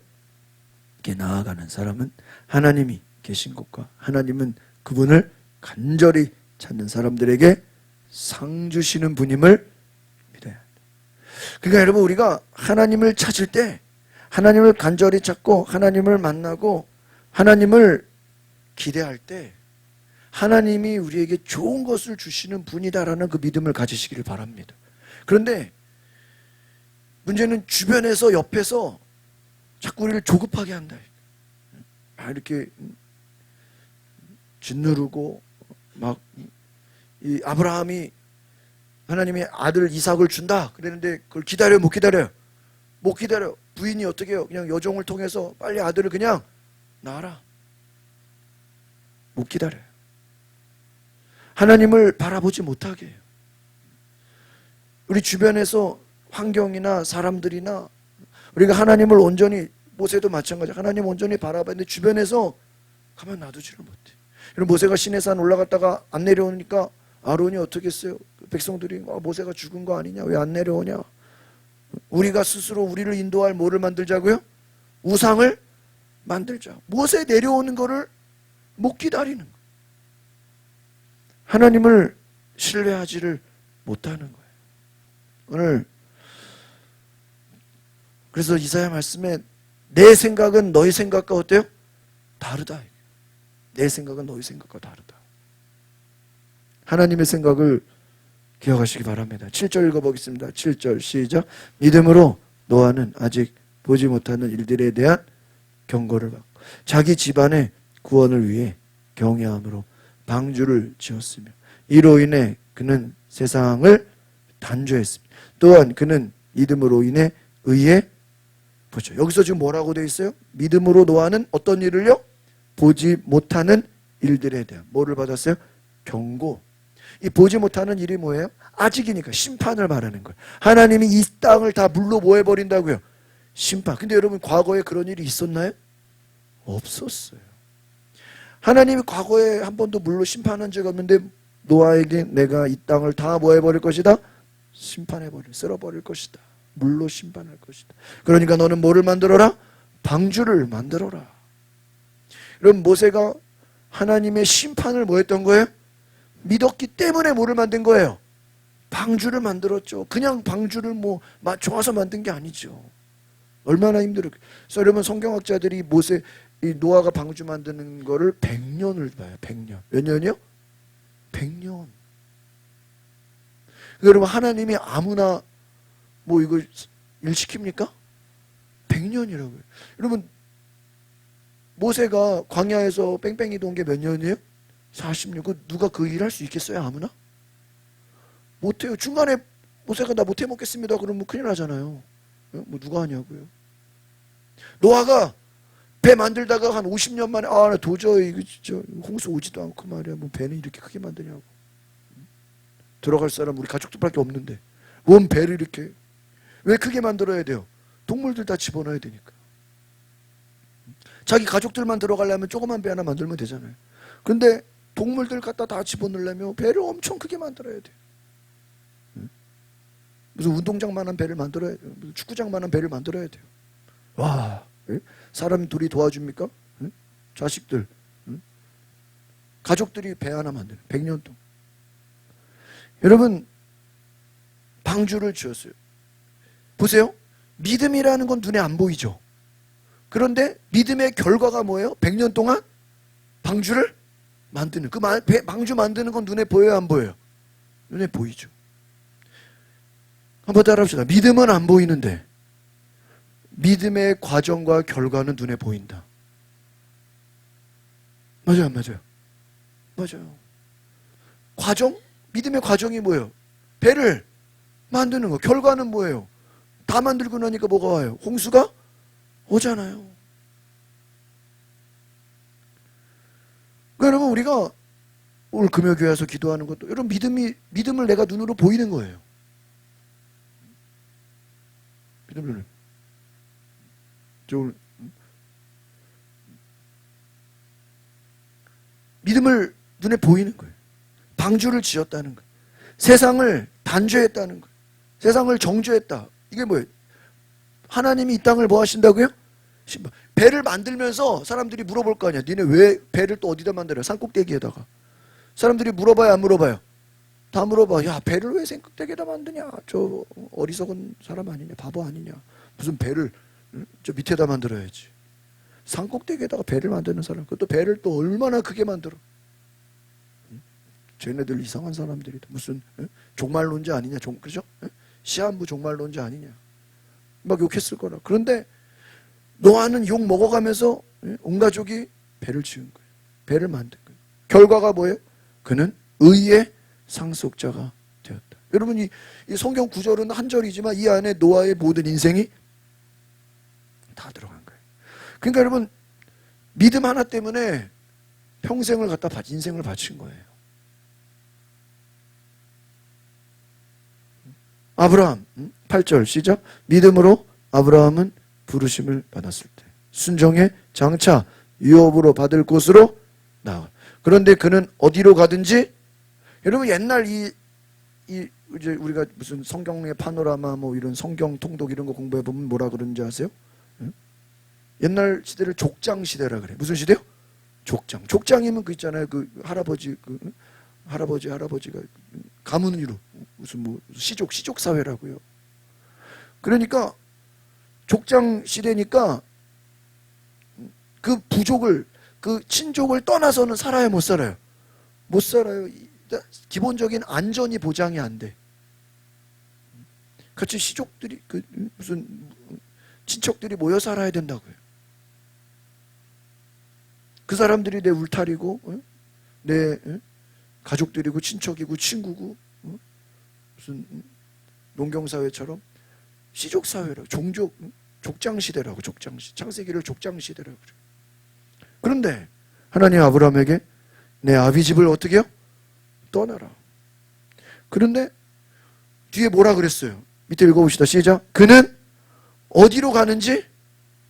이렇게 나아가는 사람은 하나님이 계신 곳과 하나님은 그분을 간절히 찾는 사람들에게 상 주시는 분임을 믿어야 합니다. 그러니까 여러분, 우리가 하나님을 찾을 때, 하나님을 간절히 찾고 하나님을 만나고 하나님을 기대할 때 하나님이 우리에게 좋은 것을 주시는 분이다라는 그 믿음을 가지시기를 바랍니다. 그런데 문제는 주변에서, 옆에서 자꾸 우리를 조급하게 한다. 이렇게 짓누르고 막, 이 아브라함이 하나님의 아들 이삭을 준다 그랬는데 그걸 기다려요, 못 기다려요? 못 기다려. 부인이 어떻게 해요? 그냥 여종을 통해서 빨리 아들을 그냥 낳아라. 못 기다려요. 하나님을 바라보지 못하게 해요. 우리 주변에서 환경이나 사람들이나 우리가 하나님을 온전히, 모세도 마찬가지, 하나님 온전히 바라봤는데 주변에서 가만 놔두지를 못해. 여러분, 모세가 시내산 올라갔다가 안 내려오니까 아론이 어떻게 했어요? 백성들이 모세가 죽은 거 아니냐, 왜 안 내려오냐. 우리가 스스로 우리를 인도할 뭐를 만들자고요? 우상을 만들자. 모세 내려오는 거를 못 기다리는 거예요. 하나님을 신뢰하지를 못하는 거예요. 오늘 그래서 이사야 말씀에 내 생각은 너희 생각과 어때요? 다르다. 내 생각은 너희 생각과 다르다. 하나님의 생각을 기억하시기 바랍니다. 7절 읽어보겠습니다. 7절 시작. 믿음으로 노아는 아직 보지 못하는 일들에 대한 경고를 받고 자기 집안의 구원을 위해 경외함으로 방주를 지었으며 이로 인해 그는 세상을 단죄했습니다. 또한 그는 믿음으로 인해 의에 보죠. 여기서 지금 뭐라고 되어 있어요? 믿음으로 노아는 어떤 일을요? 보지 못하는 일들에 대한 뭐를 받았어요? 경고. 이 보지 못하는 일이 뭐예요? 아직이니까 심판을 말하는 거예요. 하나님이 이 땅을 다 물로 뭐 해버린다고요? 심판. 근데 여러분, 과거에 그런 일이 있었나요? 없었어요. 하나님이 과거에 한 번도 물로 심판한 적 없는데 노아에게 내가 이 땅을 다 뭐 해버릴 것이다? 쓸어버릴 것이다. 물로 심판할 것이다. 그러니까 너는 뭐를 만들어라? 방주를 만들어라. 그럼 모세가 하나님의 심판을 뭐 했던 거예요? 믿었기 때문에 뭐를 만든 거예요? 방주를 만들었죠. 그냥 방주를 뭐 좋아서 만든 게 아니죠. 얼마나 힘들었겠어요. 그래서 여러분, 성경학자들이 이 노아가 방주 만드는 거를 100년을 봐요. 100년. 몇 년이요? 100년. 여러분, 하나님이 아무나 뭐 이걸 일 시킵니까? 100년이라고요. 여러분, 모세가 광야에서 뺑뺑이 돈 게 몇 년이에요? 46은 누가 그 일 할 수 있겠어요? 아무나? 못해요. 중간에 모세가 나 못해 먹겠습니다. 그러면 큰일 나잖아요. 뭐 누가 하냐고요. 노아가 배 만들다가 한 50년 만에 나 도저히 이거 진짜 홍수 오지도 않고 말이야. 뭐 배는 이렇게 크게 만드냐고. 들어갈 사람 우리 가족들밖에 없는데 뭔 배를 이렇게 왜 크게 만들어야 돼요? 동물들 다 집어넣어야 되니까. 자기 가족들만 들어가려면 조그만 배 하나 만들면 되잖아요. 근데 동물들 갖다 다 집어넣으려면 배를 엄청 크게 만들어야 돼요. 무슨 운동장만한 배를 만들어야 돼요. 무슨 축구장만한 배를 만들어야 돼요. 와, 사람 둘이 도와줍니까? 자식들, 가족들이 배 하나 만드는 100년 동안. 여러분, 방주를 지었어요. 보세요. 믿음이라는 건 눈에 안 보이죠. 그런데 믿음의 결과가 뭐예요? 100년 동안 방주를 만드는. 그 방주 만드는 건 눈에 보여요? 안 보여요? 눈에 보이죠. 한번 따라합시다. 믿음은 안 보이는데 믿음의 과정과 결과는 눈에 보인다. 맞아요, 안 맞아요? 맞아요. 과정? 믿음의 과정이 뭐예요? 배를 만드는 거. 결과는 뭐예요? 다 만들고 나니까 뭐가 와요? 홍수가 오잖아요. 그러니까 여러분, 우리가 오늘 금요교회 와서 기도하는 것도 여러분 믿음을 내가 눈으로 보이는 거예요. 믿음을 눈에 보이는 거예요. 방주를 지었다는 거예요. 세상을 단죄했다는 거예요. 세상을 정죄했다. 이게 뭐예요? 하나님이 이 땅을 뭐 하신다고요? 배를 만들면서 사람들이 물어볼 거 아니야. 니네 왜 배를 또 어디다 만들어요? 산꼭대기에다가. 사람들이 물어봐요, 안 물어봐요? 다 물어봐. 야, 배를 왜 산꼭대기에다 만드냐? 저 어리석은 사람 아니냐? 바보 아니냐? 무슨 배를 저 밑에다 만들어야지. 산꼭대기에다가 배를 만드는 사람. 그것도 배를 또 얼마나 크게 만들어. 쟤네들 이상한 사람들이다. 무슨 종말론자 아니냐? 그죠? 시한부 종말론자 아니냐? 막 욕했을 거라. 그런데 노아는 욕 먹어가면서 온 가족이 배를 지은 거예요. 배를 만든 거예요. 결과가 뭐예요? 그는 의의 상속자가 되었다. 여러분, 이 성경 구절은 한 절이지만 이 안에 노아의 모든 인생이 다 들어간 거예요. 그러니까 여러분, 믿음 하나 때문에 평생을 갖다 인생을 바친 거예요. 아브라함 8절 시작. 믿음으로 아브라함은 부르심을 받았을 때 순종의 장차 유업으로 받을 곳으로 나아. 그런데 그는 어디로 가든지, 여러분 옛날 이제 우리가 무슨 성경의 파노라마 뭐 이런 성경 통독 이런 거 공부해 보면 뭐라 그러는지 아세요? 옛날 시대를 족장 시대라 그래. 무슨 시대요? 족장. 족장이면 그 있잖아요. 그 할아버지가 가문으로 무슨 뭐 시족 사회라고요. 그러니까 족장 시대니까 그 부족을 그 친족을 떠나서는 살아요, 못 살아요? 못 살아요. 기본적인 안전이 보장이 안 돼. 같이 시족들이 무슨 친척들이 모여 살아야 된다고요. 그 사람들이 내 울타리고 내 가족들이고 친척이고 친구고 무슨 농경사회처럼 시족사회라고 족장시대라고 창세기를 족장시대라고 그래요. 그런데 하나님 아브라함에게 내 아비 집을 어떻게 해요? 떠나라. 그런데 뒤에 뭐라 그랬어요? 밑에 읽어봅시다. 시작. 그는 어디로 가는지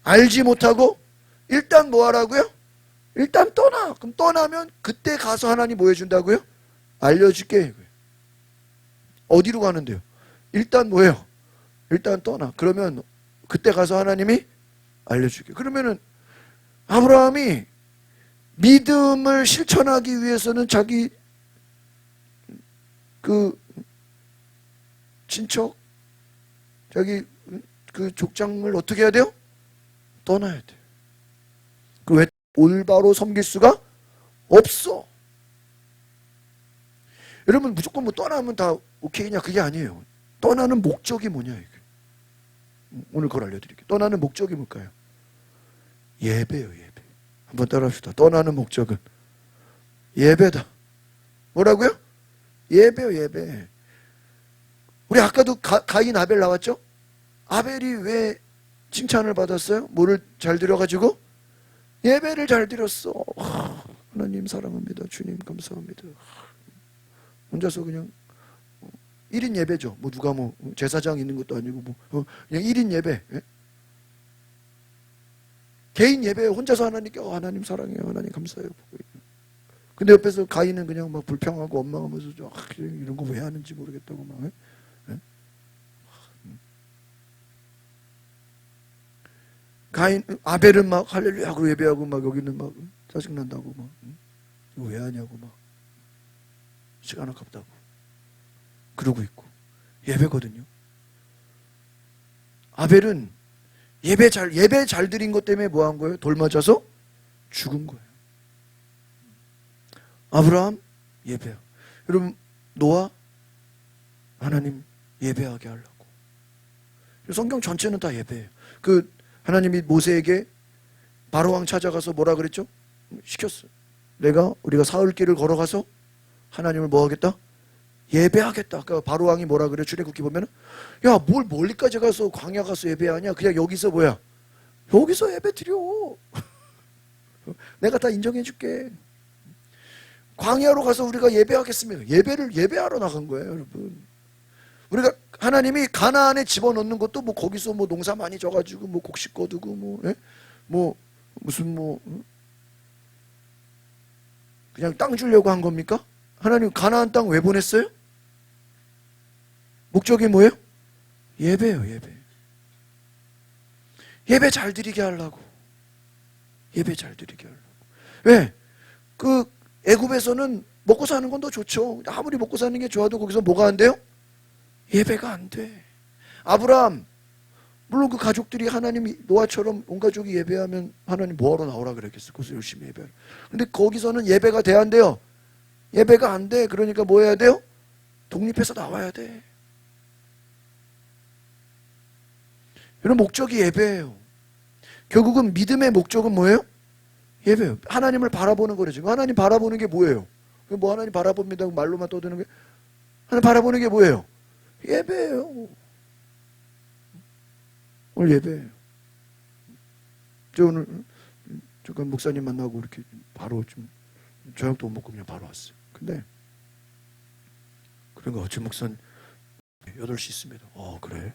알지 못하고 일단 뭐 하라고요? 일단 떠나. 그럼 떠나면 그때 가서 하나님 뭐 해준다고요? 알려줄게. 어디로 가는데요? 일단 뭐예요? 일단 떠나. 그러면 그때 가서 하나님이 알려줄게. 그러면은 아브라함이 믿음을 실천하기 위해서는 자기 그 친척, 자기 그 족장을 어떻게 해야 돼요? 떠나야 돼요. 그 왜 올바로 섬길 수가 없어. 여러분 무조건 뭐 떠나면 다 오케이냐? 그게 아니에요. 떠나는 목적이 뭐냐 이게. 오늘 그걸 알려드릴게요. 떠나는 목적이 뭘까요? 예배예요, 예배. 한번 따라합시다. 떠나는 목적은 예배다. 뭐라고요? 예배요, 예배. 우리 아까도 가인 아벨 나왔죠? 아벨이 왜 칭찬을 받았어요? 뭐를 잘 드려가지고? 예배를 잘 드렸어. 하나님 사랑합니다. 주님 감사합니다. 혼자서 그냥 1인 예배죠. 뭐 누가 뭐 제사장 있는 것도 아니고 뭐 그냥 1인 예배. 예? 개인 예배 혼자서 하나님께 하나님 사랑해요. 하나님 감사해요. 근데 옆에서 가인은 그냥 막 불평하고 원망하면서 이런 거 왜 하는지 모르겠다고 막. 예? 가인 아벨은 막 할렐루야 하고 예배하고 막 여기는 막 짜증난다고 막 이거 왜 하냐고 막 시간 아깝다고 그러고 있고 예배거든요. 아벨은 예배 잘 드린 것 때문에 뭐 한 거예요? 돌 맞아서 죽은 거예요. 아브라함 예배요. 여러분 노아 하나님 예배하게 하려고. 성경 전체는 다 예배예요. 그 하나님이 모세에게 바로왕 찾아가서 뭐라 그랬죠? 시켰어요. 우리가 사흘길을 걸어가서 하나님을 뭐 하겠다? 예배하겠다. 그러니까 바로왕이 뭐라 그래? 출애굽기 보면은 야, 뭘 멀리까지 가서 광야 가서 예배하냐? 그냥 여기서 뭐야? 여기서 예배 드려. 내가 다 인정해 줄게. 광야로 가서 우리가 예배하겠습니다. 예배를 예배하러 나간 거예요, 여러분. 우리가 하나님이 가나안에 집어넣는 것도 뭐 거기서 뭐 농사 많이 져가지고 뭐 곡식 거두고 뭐, 예? 뭐 무슨 뭐 그냥 땅 주려고 한 겁니까? 하나님 가나안 땅 왜 보냈어요? 목적이 뭐예요? 예배예요, 예배. 예배 잘 드리게 하려고. 예배 잘 드리게 하려고. 왜? 그 애굽에서는 먹고 사는 건 더 좋죠. 아무리 먹고 사는 게 좋아도 거기서 뭐가 안 돼요? 예배가 안 돼. 아브라함 물론 그 가족들이 하나님이 노아처럼 온 가족이 예배하면 하나님 뭐하러 나오라 그랬겠어. 그래서 열심히 예배하라. 근데 거기서는 예배가 돼야 안 돼요. 예배가 안 돼. 그러니까 뭐 해야 돼요? 독립해서 나와야 돼. 이런 목적이 예배예요. 결국은 믿음의 목적은 뭐예요? 예배예요. 하나님을 바라보는 거죠. 지금 하나님 바라보는 게 뭐예요? 뭐 하나님 바라봅니다 말로만 떠드는 게 하나님 바라보는 게 뭐예요? 예배예요. 오늘 예배예요. 저 오늘 잠깐 목사님 만나고 이렇게 바로 좀 저녁도 못 먹고 그냥 바로 왔어요. 근데 그런 거 어찌 목사님 8시 있습니다. 그래?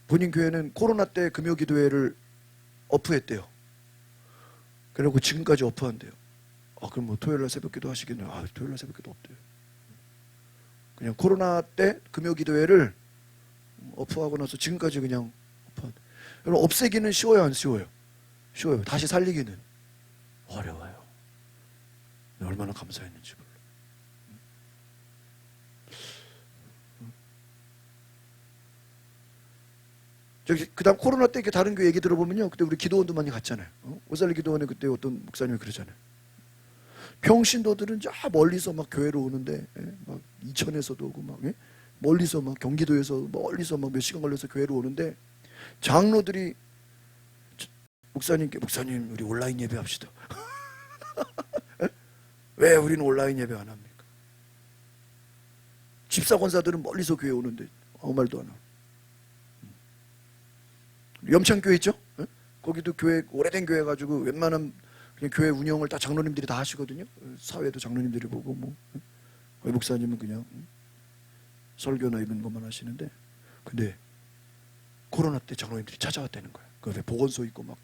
본인 교회는 코로나 때 금요기도회를 어프했대요. 그리고 지금까지 어프한대요. 그럼 뭐 토요일날 새벽기도 하시겠네요. 토요일날 새벽기도 없대요. 그냥 코로나 때 금요기도회를 어프하고 나서 지금까지 그냥 어프한대요. 여러분 없애기는 쉬워요, 안 쉬워요? 쉬워요. 다시 살리기는 어려워요. 얼마나 감사했는지 몰라. 그다음 코로나 때 다른 교회 얘기 들어보면요, 그때 우리 기도원도 많이 갔잖아요. 오살리 기도원에 그때 어떤 목사님이 그러잖아요. 평신도들은 저 멀리서 막 교회로 오는데, 막 이천에서도 오고 막 멀리서 막 경기도에서 멀리서 막 몇 시간 걸려서 교회로 오는데 장로들이 목사님께 목사님 우리 온라인 예배합시다. 왜 우리는 온라인 예배 안 합니까? 집사 권사들은 멀리서 교회 오는데 아무 말도 안 하고. 염창교회 있죠? 거기도 교회 오래된 교회 가지고 웬만한 그냥 교회 운영을 다 장로님들이 다 하시거든요. 사회도 장로님들이 보고 뭐 목사님은 그냥 설교나 이런 것만 하시는데, 근데 코로나 때 장로님들이 찾아왔다는 거예요. 그 보건소 있고 막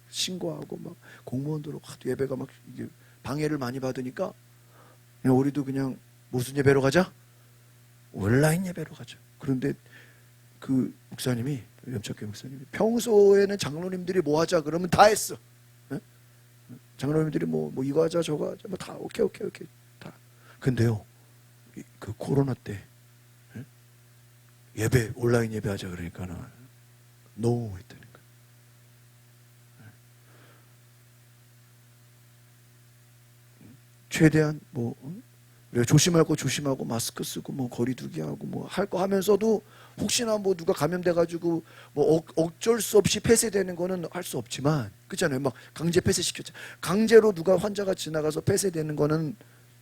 신고하고 막 공무원들 예배가 막 이게 방해를 많이 받으니까 그냥 우리도 그냥 무슨 예배로 가자? 온라인 예배로 가자. 그런데 그 목사님이 염착교회 목사님이 평소에는 장로님들이 뭐 하자 그러면 다 했어. 장로님들이 뭐 이거 하자 저거 하자 뭐 다 오케이 다. 근데요 그 코로나 때 예배 온라인 예배하자 그러니까는 너무 했다는 거예요. 최대한 뭐 우리가 조심할 거 조심하고 마스크 쓰고 뭐 거리두기 하고 뭐 할 거 하면서도 혹시나 뭐 누가 감염돼 가지고 뭐 어쩔 수 없이 폐쇄되는 거는 할 수 없지만, 그렇잖아요. 막 강제 폐쇄시켰죠. 강제로 누가 환자가 지나가서 폐쇄되는 거는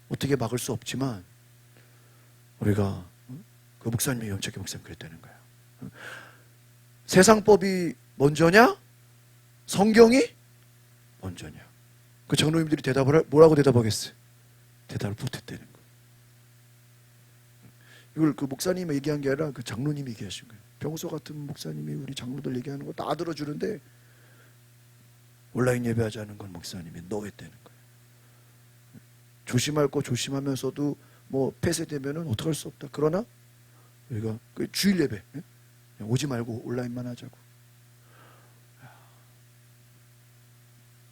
어떻게 막을 수 없지만, 우리가 그 목사님이 영적인 목사님 그랬다는 거예요. 세상법이 먼저냐? 성경이 먼저냐? 그 장로님들이 뭐라고 대답하겠어요? 대답을 못했다는 거예요. 이걸 그 목사님이 얘기한 게 아니라 그 장로님이 얘기하신 거예요. 평소 같은 목사님이 우리 장로들 얘기하는 거 다 들어주는데 온라인 예배하자는 건 목사님이 노했다는 거예요. 조심할 거 조심하면서도 뭐 폐쇄되면은 어떡할 수 없다. 그러나 우리가 그 주일 예배 오지 말고 온라인만 하자고.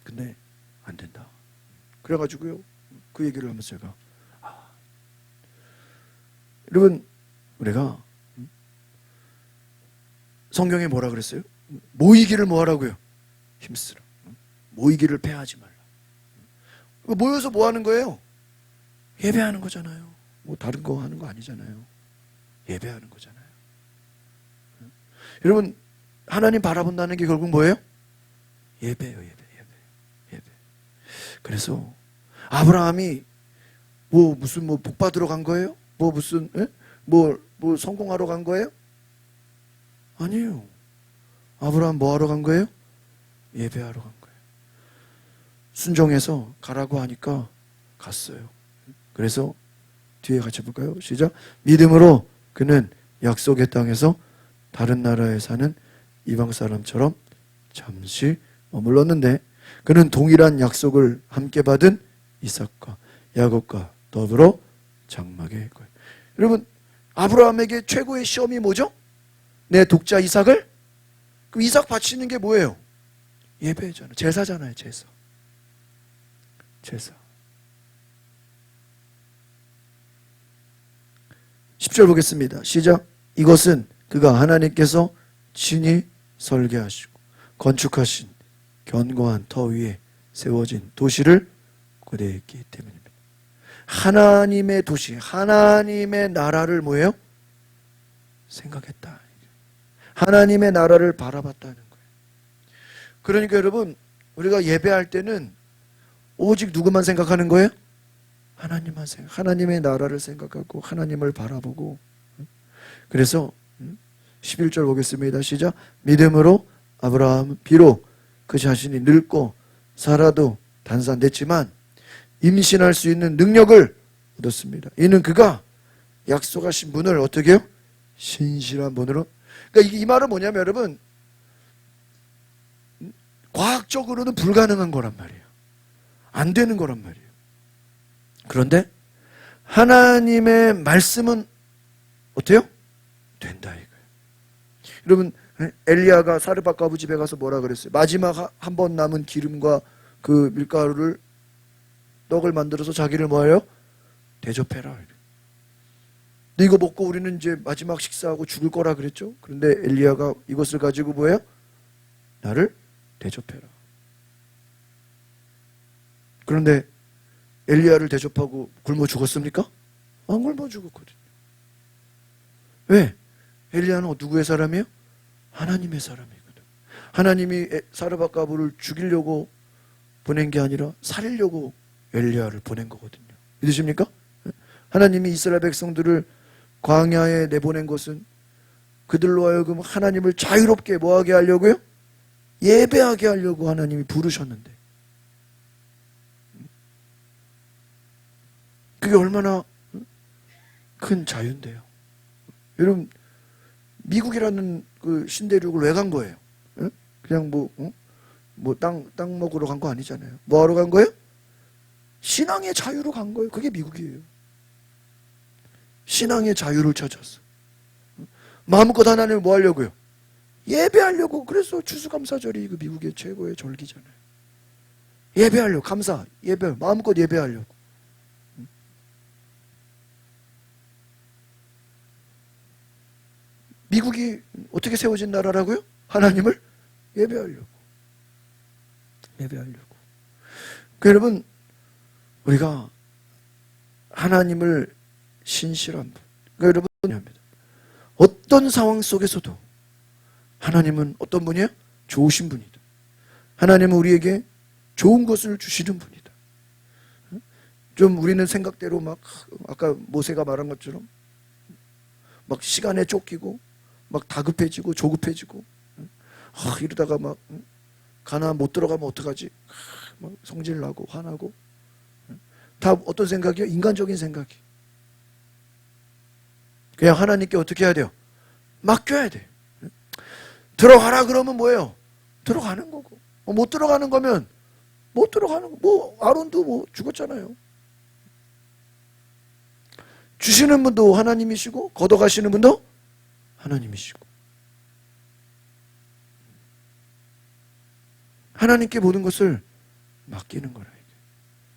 근데 안 된다. 그래가지고요 그 얘기를 하면서 제가 여러분, 우리가 성경에 뭐라 그랬어요? 모이기를 뭐 하라고요? 힘쓰라. 모이기를 패하지 말라. 모여서 뭐 하는 거예요? 예배하는 거잖아요. 뭐 다른 거 하는 거 아니잖아요. 예배하는 거잖아요. 여러분, 하나님 바라본다는 게 결국 뭐예요? 예배예요. 예배. 그래서 아브라함이 무슨 복 받으러 간 거예요? 무슨 뭐 성공하러 간 거예요? 아니에요. 아브라함 뭐 하러 간 거예요? 예배하러 간 거예요. 순종해서 가라고 하니까 갔어요. 그래서 뒤에 같이 볼까요? 시작. 믿음으로 그는 약속의 땅에서 다른 나라에 사는 이방 사람처럼 잠시 머물렀는데 그는 동일한 약속을 함께 받은 이삭과 야곱과 더불어 장막에 거예요. 여러분, 아브라함에게 최고의 시험이 뭐죠? 내 독자 이삭을? 그 이삭 바치는 게 뭐예요? 예배잖아요. 제사잖아요. 제사. 10절 보겠습니다. 시작. 이것은 그가 하나님께서 친히 설계하시고 건축하신 견고한 터 위에 세워진 도시를 고대했기 때문입니다. 하나님의 도시, 하나님의 나라를 뭐예요? 생각했다. 하나님의 나라를 바라봤다는 거예요. 그러니까 여러분, 우리가 예배할 때는 오직 누구만 생각하는 거예요? 하나님만 생각, 하나님의 나라를 생각하고 하나님을 바라보고. 그래서 11절 보겠습니다. 시작. 믿음으로 아브라함은 비록 그 자신이 늙고 살아도 단산됐지만 임신할 수 있는 능력을 얻었습니다. 이는 그가 약속하신 분을 어떻게 해요? 신실한 분으로. 그러니까 이 말은 뭐냐면 여러분, 과학적으로는 불가능한 거란 말이에요. 안 되는 거란 말이에요. 그런데 하나님의 말씀은 어때요? 된다 이거예요. 여러분, 엘리야가 사르밧 과부 집에 가서 뭐라 그랬어요? 마지막 한 번 남은 기름과 그 밀가루를 떡을 만들어서 자기를 뭐해요? 대접해라. 근데 이거 먹고 우리는 이제 마지막 식사하고 죽을 거라 그랬죠. 그런데 엘리야가 이것을 가지고 뭐예요? 나를 대접해라. 그런데 엘리야를 대접하고 굶어 죽었습니까? 안 굶어 죽었거든요. 왜? 엘리야는 누구의 사람이에요? 하나님의 사람이거든. 하나님이 사르밧 과부를 죽이려고 보낸 게 아니라 살리려고 엘리야를 보낸 거거든요. 믿으십니까? 하나님이 이스라엘 백성들을 광야에 내보낸 것은 그들로 하여금 하나님을 자유롭게 뭐하게 하려고요? 예배하게 하려고 하나님이 부르셨는데 그게 얼마나 큰 자유인데요. 여러분, 미국이라는 그 신대륙을 왜 간 거예요? 그냥 땅 먹으러 간 거 아니잖아요. 뭐 하러 간 거예요? 신앙의 자유로 간 거예요. 그게 미국이에요. 신앙의 자유를 찾았어. 마음껏 하나님을 뭐 하려고요? 예배하려고. 그래서 추수감사절이 그 미국의 최고의 절기잖아요. 예배하려고. 감사, 예배, 마음껏 예배하려고. 미국이 어떻게 세워진 나라라고요? 하나님을 예배하려고. 예배하려고. 그 여러분, 우리가 하나님을 신실한 분. 그러니까 여러분, 어떤 상황 속에서도 하나님은 어떤 분이에요? 좋으신 분이다. 하나님은 우리에게 좋은 것을 주시는 분이다. 좀 우리는 생각대로 막 아까 모세가 말한 것처럼 막 시간에 쫓기고 막 다급해지고 조급해지고 이러다가 막 가나안 못 들어가면 어떡하지? 막 성질나고 화나고 다 어떤 생각이요? 인간적인 생각이. 그냥 하나님께 어떻게 해야 돼요? 맡겨야 돼. 들어가라 그러면 뭐예요? 들어가는 거고. 못 들어가는 거면 못 들어가는 거. 뭐 아론도 뭐 죽었잖아요. 주시는 분도 하나님이시고 걷어가시는 분도 하나님이시고. 하나님께 모든 것을 맡기는 거라.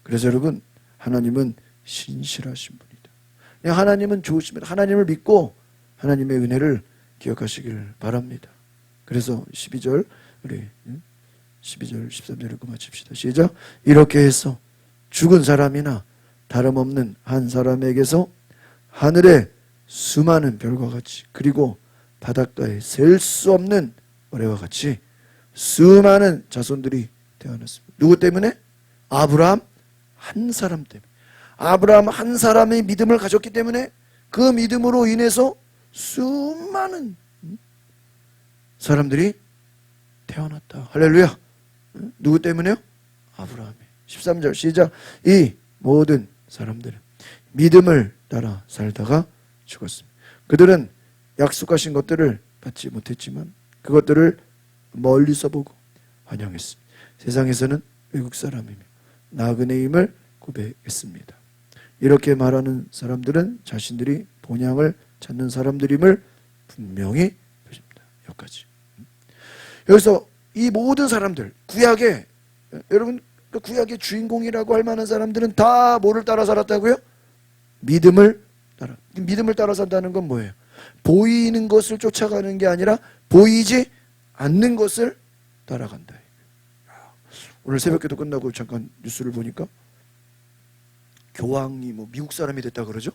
그래서 여러분, 하나님은 신실하신 분이다. 하나님은 좋으십니다. 하나님을 믿고 하나님의 은혜를 기억하시길 바랍니다. 그래서 12절 우리 12절 13절 읽고 마칩시다. 시작. 이렇게 해서 죽은 사람이나 다름없는 한 사람에게서 하늘의 수많은 별과 같이 그리고 바닷가에 셀 수 없는 모래와 같이 수많은 자손들이 태어났습니다. 누구 때문에? 아브라함 한 사람 때문에. 아브라함 한 사람의 믿음을 가졌기 때문에 그 믿음으로 인해서 수많은 사람들이 태어났다. 할렐루야. 누구 때문에요? 아브라함이. 13절 시작. 이 모든 사람들은 믿음을 따라 살다가 죽었습니다. 그들은 약속하신 것들을 받지 못했지만 그것들을 멀리서 보고 환영했습니다. 세상에서는 외국 사람이며 나그네임을 고백했습니다. 이렇게 말하는 사람들은 자신들이 본향을 찾는 사람들임을 분명히 보십니다. 여기까지. 여기서 이 모든 사람들, 구약의 여러분 그 구약의 주인공이라고 할 만한 사람들은 다 뭐를 따라 살았다고요? 믿음을 따라. 믿음을 따라 산다는 건 뭐예요? 보이는 것을 쫓아가는 게 아니라 보이지 않는 것을 따라간다. 오늘 새벽기도 끝나고 잠깐 뉴스를 보니까 교황이 뭐 미국 사람이 됐다 그러죠?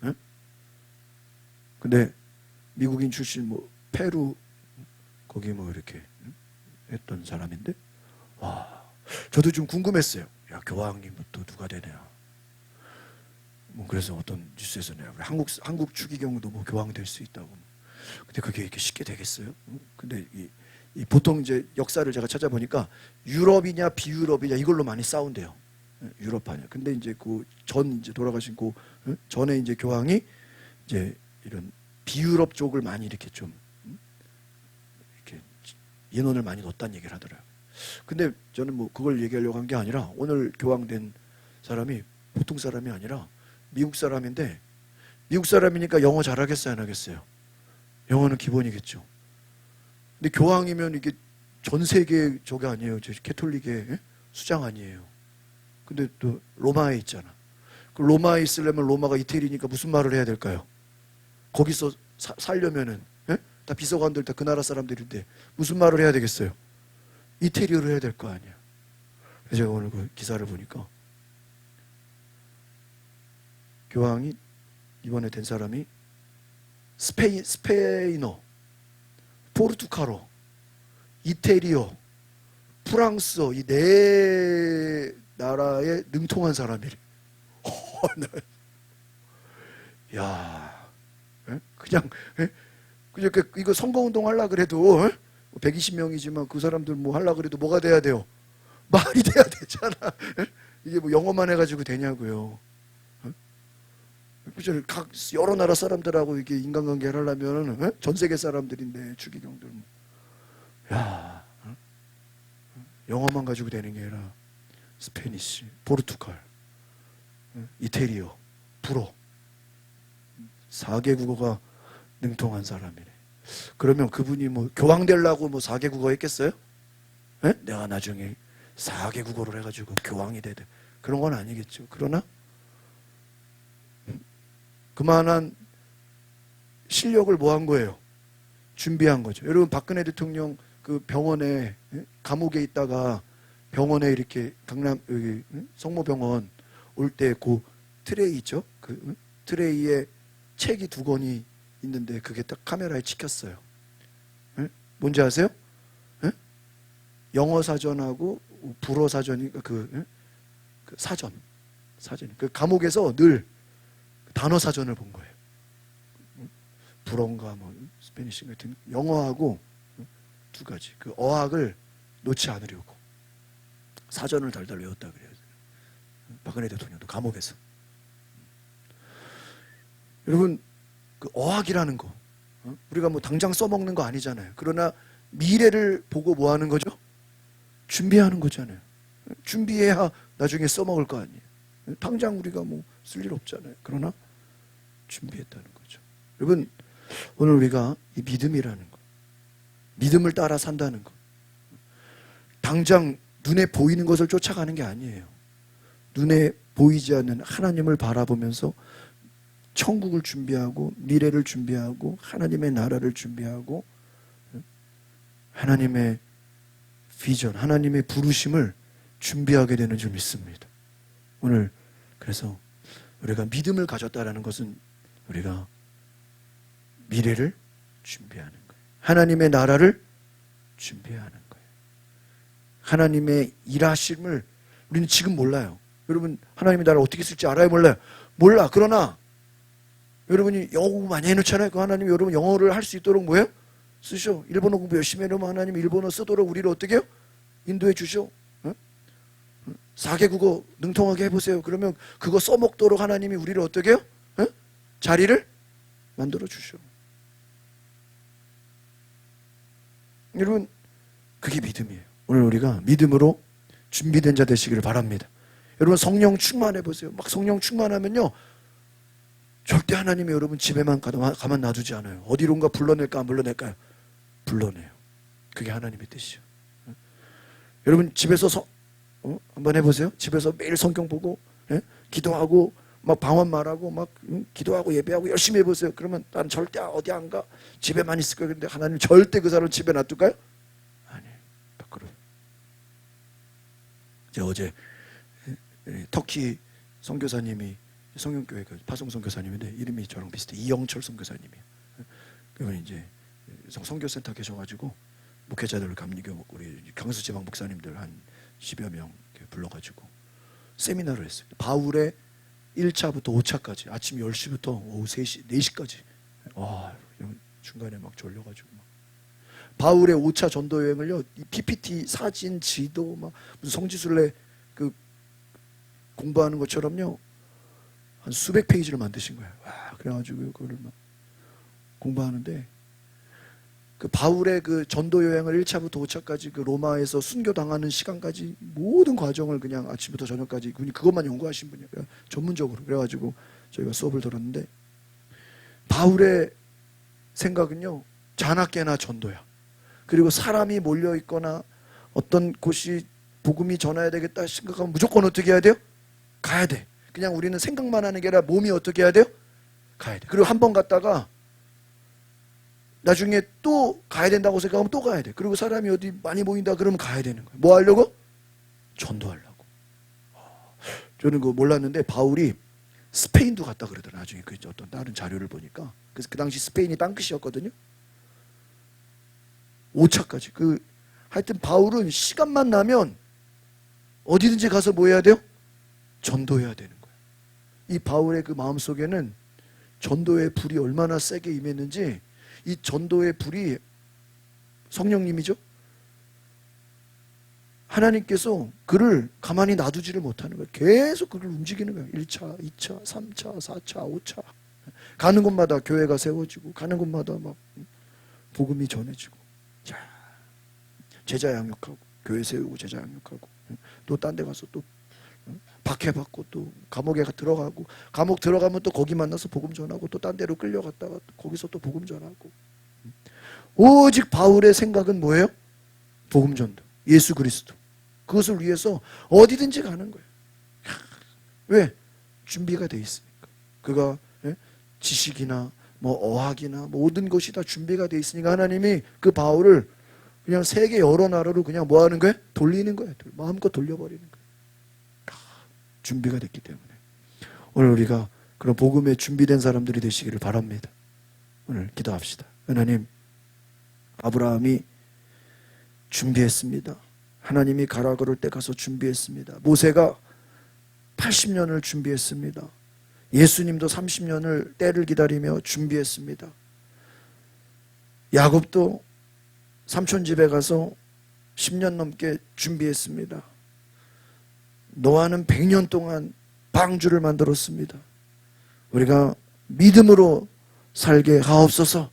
네? 근데 미국인 출신 뭐 페루 거기 뭐 이렇게 했던 사람인데 와 저도 좀 궁금했어요. 야 교황이 뭐 또 누가 되냐? 뭐 그래서 어떤 뉴스에서 내가 한국 추기경도 뭐 교황 될 수 있다고. 근데 그게 이렇게 쉽게 되겠어요? 근데 이 보통 이제 역사를 제가 찾아보니까 유럽이냐 비유럽이냐 이걸로 많이 싸운대요. 유럽파냐. 근데 이제 그 전 이제 돌아가신 그 전에 이제 교황이 이제 이런 비유럽 쪽을 많이 이렇게 좀 이렇게 인원을 많이 넣었다는 얘기를 하더라고요. 근데 저는 뭐 그걸 얘기하려고 한 게 아니라 오늘 교황된 사람이 보통 사람이 아니라 미국 사람인데 미국 사람이니까 영어 잘하겠어요, 안 하겠어요? 영어는 기본이겠죠. 근데 교황이면 이게 전 세계 저게 아니에요. 저 캐톨릭의 수장 아니에요. 근데 또 로마에 있잖아. 그 로마에 있으려면 로마가 이태리니까 무슨 말을 해야 될까요? 거기서 살려면은 다 비서관들 다 그 나라 사람들인데 무슨 말을 해야 되겠어요? 이태리어를 해야 될 거 아니야. 그래서 제가 오늘 그 기사를 보니까 교황이 이번에 된 사람이 스페인어, 포르투갈어, 이태리어, 프랑스어 이 네 나라에 능통한 사람이래. 야, 그냥 이거 선거운동 하려 그래도 120명이지만 그 사람들 뭐 하려 그래도 뭐가 돼야 돼요? 말이 돼야 되잖아. 이게 뭐 영어만 해가지고 되냐고요. 그죠? 각 여러 나라 사람들하고 이게 인간관계를 하려면 전 세계 사람들인데 추기경들 뭐. 야, 영어만 가지고 되는 게 아니라 스페니쉬, 포르투갈, 이태리어, 불어 4개 국어가 능통한 사람이네. 그러면 그분이 뭐 교황 되려고 뭐 4개 국어 했겠어요? 내가 나중에 4개 국어를 해가지고 교황이 되든 그런 건 아니겠죠. 그러나 그만한 실력을 뭐 한 거예요? 준비한 거죠. 여러분 박근혜 대통령 그 병원에 감옥에 있다가 병원에 이렇게 강남 여기 성모병원 올 때 그 트레이 있죠? 그 트레이에 책이 2권이 있는데 그게 딱 카메라에 찍혔어요. 예? 뭔지 아세요? 예? 영어 사전하고 불어 사전이 그 사전 그 감옥에서 늘 단어 사전을 본 거예요. 불어인가 뭐 스페니시 같은 영어하고 2가지 그 어학을 놓지 않으려고 사전을 달달 외웠다 그래요. 박근혜 대통령도 감옥에서. 여러분 그 어학이라는 거 우리가 뭐 당장 써먹는 거 아니잖아요. 그러나 미래를 보고 뭐 하는 거죠? 준비하는 거잖아요. 준비해야 나중에 써먹을 거 아니에요. 당장 우리가 뭐 쓸 일 없잖아요. 그러나 준비했다는 거죠. 여러분 오늘 우리가 이 믿음이라는 거, 믿음을 따라 산다는 거, 당장 눈에 보이는 것을 쫓아가는 게 아니에요. 눈에 보이지 않는 하나님을 바라보면서 천국을 준비하고 미래를 준비하고 하나님의 나라를 준비하고 하나님의 비전, 하나님의 부르심을 준비하게 되는 줄 믿습니다. 오늘 그래서 우리가 믿음을 가졌다는 것은 우리가 미래를 준비하는 거예요. 하나님의 나라를 준비하는 거예요. 하나님의 일하심을 우리는 지금 몰라요. 여러분 하나님의 나라를 어떻게 쓸지 알아요? 몰라요? 몰라. 그러나 여러분이 영어 공부 많이 해놓잖아요. 그 하나님이 여러분 영어를 할 수 있도록 뭐예요? 쓰셔. 일본어 공부 열심히 해놓으면 하나님이 일본어 쓰도록 우리를 어떻게 해요? 인도해 주셔. 4개 국어 능통하게 해보세요. 그러면 그거 써먹도록 하나님이 우리를 어떻게 해요? 자리를 만들어 주셔. 여러분 그게 믿음이에요. 오늘 우리가 믿음으로 준비된 자 되시기를 바랍니다. 여러분 성령 충만해 보세요. 막 성령 충만하면요 절대 하나님이 여러분 집에만 가만 놔두지 않아요. 어디론가 불러낼까 안 불러낼까요? 불러내요. 그게 하나님의 뜻이요. 여러분 집에서 한번 해보세요. 집에서 매일 성경 보고 기도하고 막 방언 말하고 막 기도하고 예배하고 열심히 해보세요. 그러면 난 절대 어디 안 가. 집에만 있을 거예요. 근데 하나님 절대 그 사람 집에 놔둘까요? 아니에요. 밖으로. 제가 어제 터키 선교사님이 성경교회 그 파송 선교사님인데 이름이 저랑 비슷해. 이영철 선교사님이에요. 그분 이제 선교센터 계셔가지고 목회자들을 감리교 우리 경수 지방 목사님들 한 10여 명 불러가지고 세미나를 했어요. 바울의 1차부터 5차까지 아침 10시부터 오후 3시, 4시까지 와 중간에 막 졸려가지고 막 바울의 5차 전도 여행을요 PPT 사진 지도 막 무슨 성지순례 그 공부하는 것처럼요 한 수백 페이지를 만드신 거예요. 와 그래가지고 그거를 막 공부하는데 그 바울의 그 전도 여행을 1차부터 5차까지 그 로마에서 순교 당하는 시간까지 모든 과정을 그냥 아침부터 저녁까지 그것만 연구하신 분이에요. 전문적으로. 그래가지고 저희가 수업을 들었는데 바울의 생각은요 자나깨나 전도야. 그리고 사람이 몰려 있거나 어떤 곳이 복음이 전해야 되겠다 생각하면 무조건 어떻게 해야 돼요? 가야 돼. 그냥 우리는 생각만 하는 게 아니라 몸이 어떻게 해야 돼요? 가야 돼. 그리고 한 번 갔다가 나중에 또 가야 된다고 생각하면 또 가야 돼. 그리고 사람이 어디 많이 모인다 그러면 가야 되는 거예요. 뭐 하려고? 전도하려고. 저는 그거 몰랐는데 바울이 스페인도 갔다 그러더라고요. 나중에 그 어떤 다른 자료를 보니까. 그래서 그 당시 스페인이 땅끝이었거든요. 5차까지. 하여튼 바울은 시간만 나면 어디든지 가서 뭐 해야 돼요? 전도해야 되는 거예요. 이 바울의 그 마음속에는 전도의 불이 얼마나 세게 임했는지 이 전도의 불이 성령님이죠. 하나님께서 그를 가만히 놔두지를 못하는 거예요. 계속 그를 움직이는 거예요. 1차, 2차, 3차, 4차, 5차. 가는 곳마다 교회가 세워지고 가는 곳마다 막 복음이 전해지고 제자 양육하고 교회 세우고 제자 양육하고 또 딴 데 가서 또 박해받고 또 감옥에 들어가고 감옥 들어가면 또 거기 만나서 복음 전하고 또 딴 데로 끌려갔다가 또 거기서 또 복음 전하고 오직 바울의 생각은 뭐예요? 복음 전도 예수 그리스도 그것을 위해서 어디든지 가는 거예요. 왜? 준비가 돼 있으니까. 그가 지식이나 뭐 어학이나 모든 것이 다 준비가 돼 있으니까 하나님이 그 바울을 그냥 세계 여러 나라로 그냥 뭐 하는 거예요? 돌리는 거예요. 마음껏 돌려버리는 거예요. 준비가 됐기 때문에 오늘 우리가 그런 복음에 준비된 사람들이 되시기를 바랍니다. 오늘 기도합시다. 하나님, 아브라함이 준비했습니다. 하나님이 가라 그럴 때 가서 준비했습니다. 모세가 80년을 준비했습니다. 예수님도 30년을 때를 기다리며 준비했습니다. 야곱도 삼촌 집에 가서 10년 넘게 준비했습니다. 노아는 100년 동안 방주를 만들었습니다. 우리가 믿음으로 살게 하옵소서.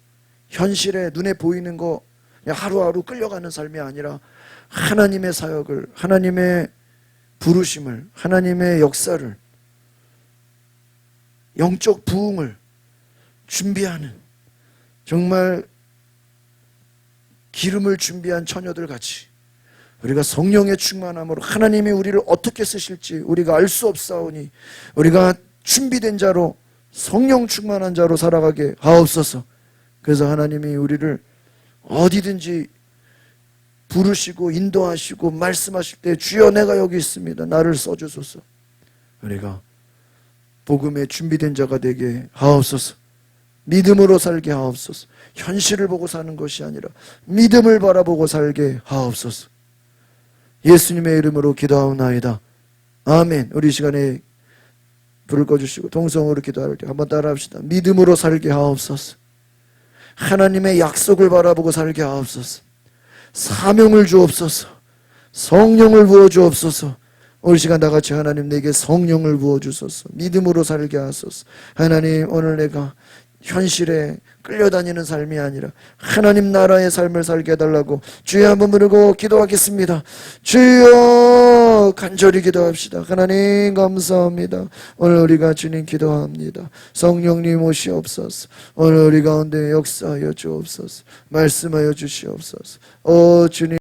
현실에 눈에 보이는 거 그냥 하루하루 끌려가는 삶이 아니라 하나님의 사역을, 하나님의 부르심을, 하나님의 역사를, 영적 부흥을 준비하는, 정말 기름을 준비한 처녀들 같이 우리가 성령의 충만함으로 하나님이 우리를 어떻게 쓰실지 우리가 알 수 없사오니 우리가 준비된 자로, 성령 충만한 자로 살아가게 하옵소서. 그래서 하나님이 우리를 어디든지 부르시고 인도하시고 말씀하실 때 주여 내가 여기 있습니다, 나를 써주소서. 우리가 복음에 준비된 자가 되게 하옵소서. 믿음으로 살게 하옵소서. 현실을 보고 사는 것이 아니라 믿음을 바라보고 살게 하옵소서. 예수님의 이름으로 기도하옵나이다. 아멘. 우리 시간에 불을 꺼주시고 동성으로 기도할 때 한번 따라합시다. 믿음으로 살게 하옵소서. 하나님의 약속을 바라보고 살게 하옵소서. 사명을 주옵소서. 성령을 부어주옵소서. 오늘 시간 다 같이 하나님 내게 성령을 부어주소서. 믿음으로 살게 하소서. 하나님, 오늘 내가 현실에 끌려다니는 삶이 아니라 하나님 나라의 삶을 살게 해달라고 주여 한번 부르고 기도하겠습니다. 주여, 간절히 기도합시다. 하나님 감사합니다. 오늘 우리가 주님 기도합니다. 성령님 오시옵소서. 오늘 우리 가운데 역사하여 주옵소서. 말씀하여 주시옵소서. 주님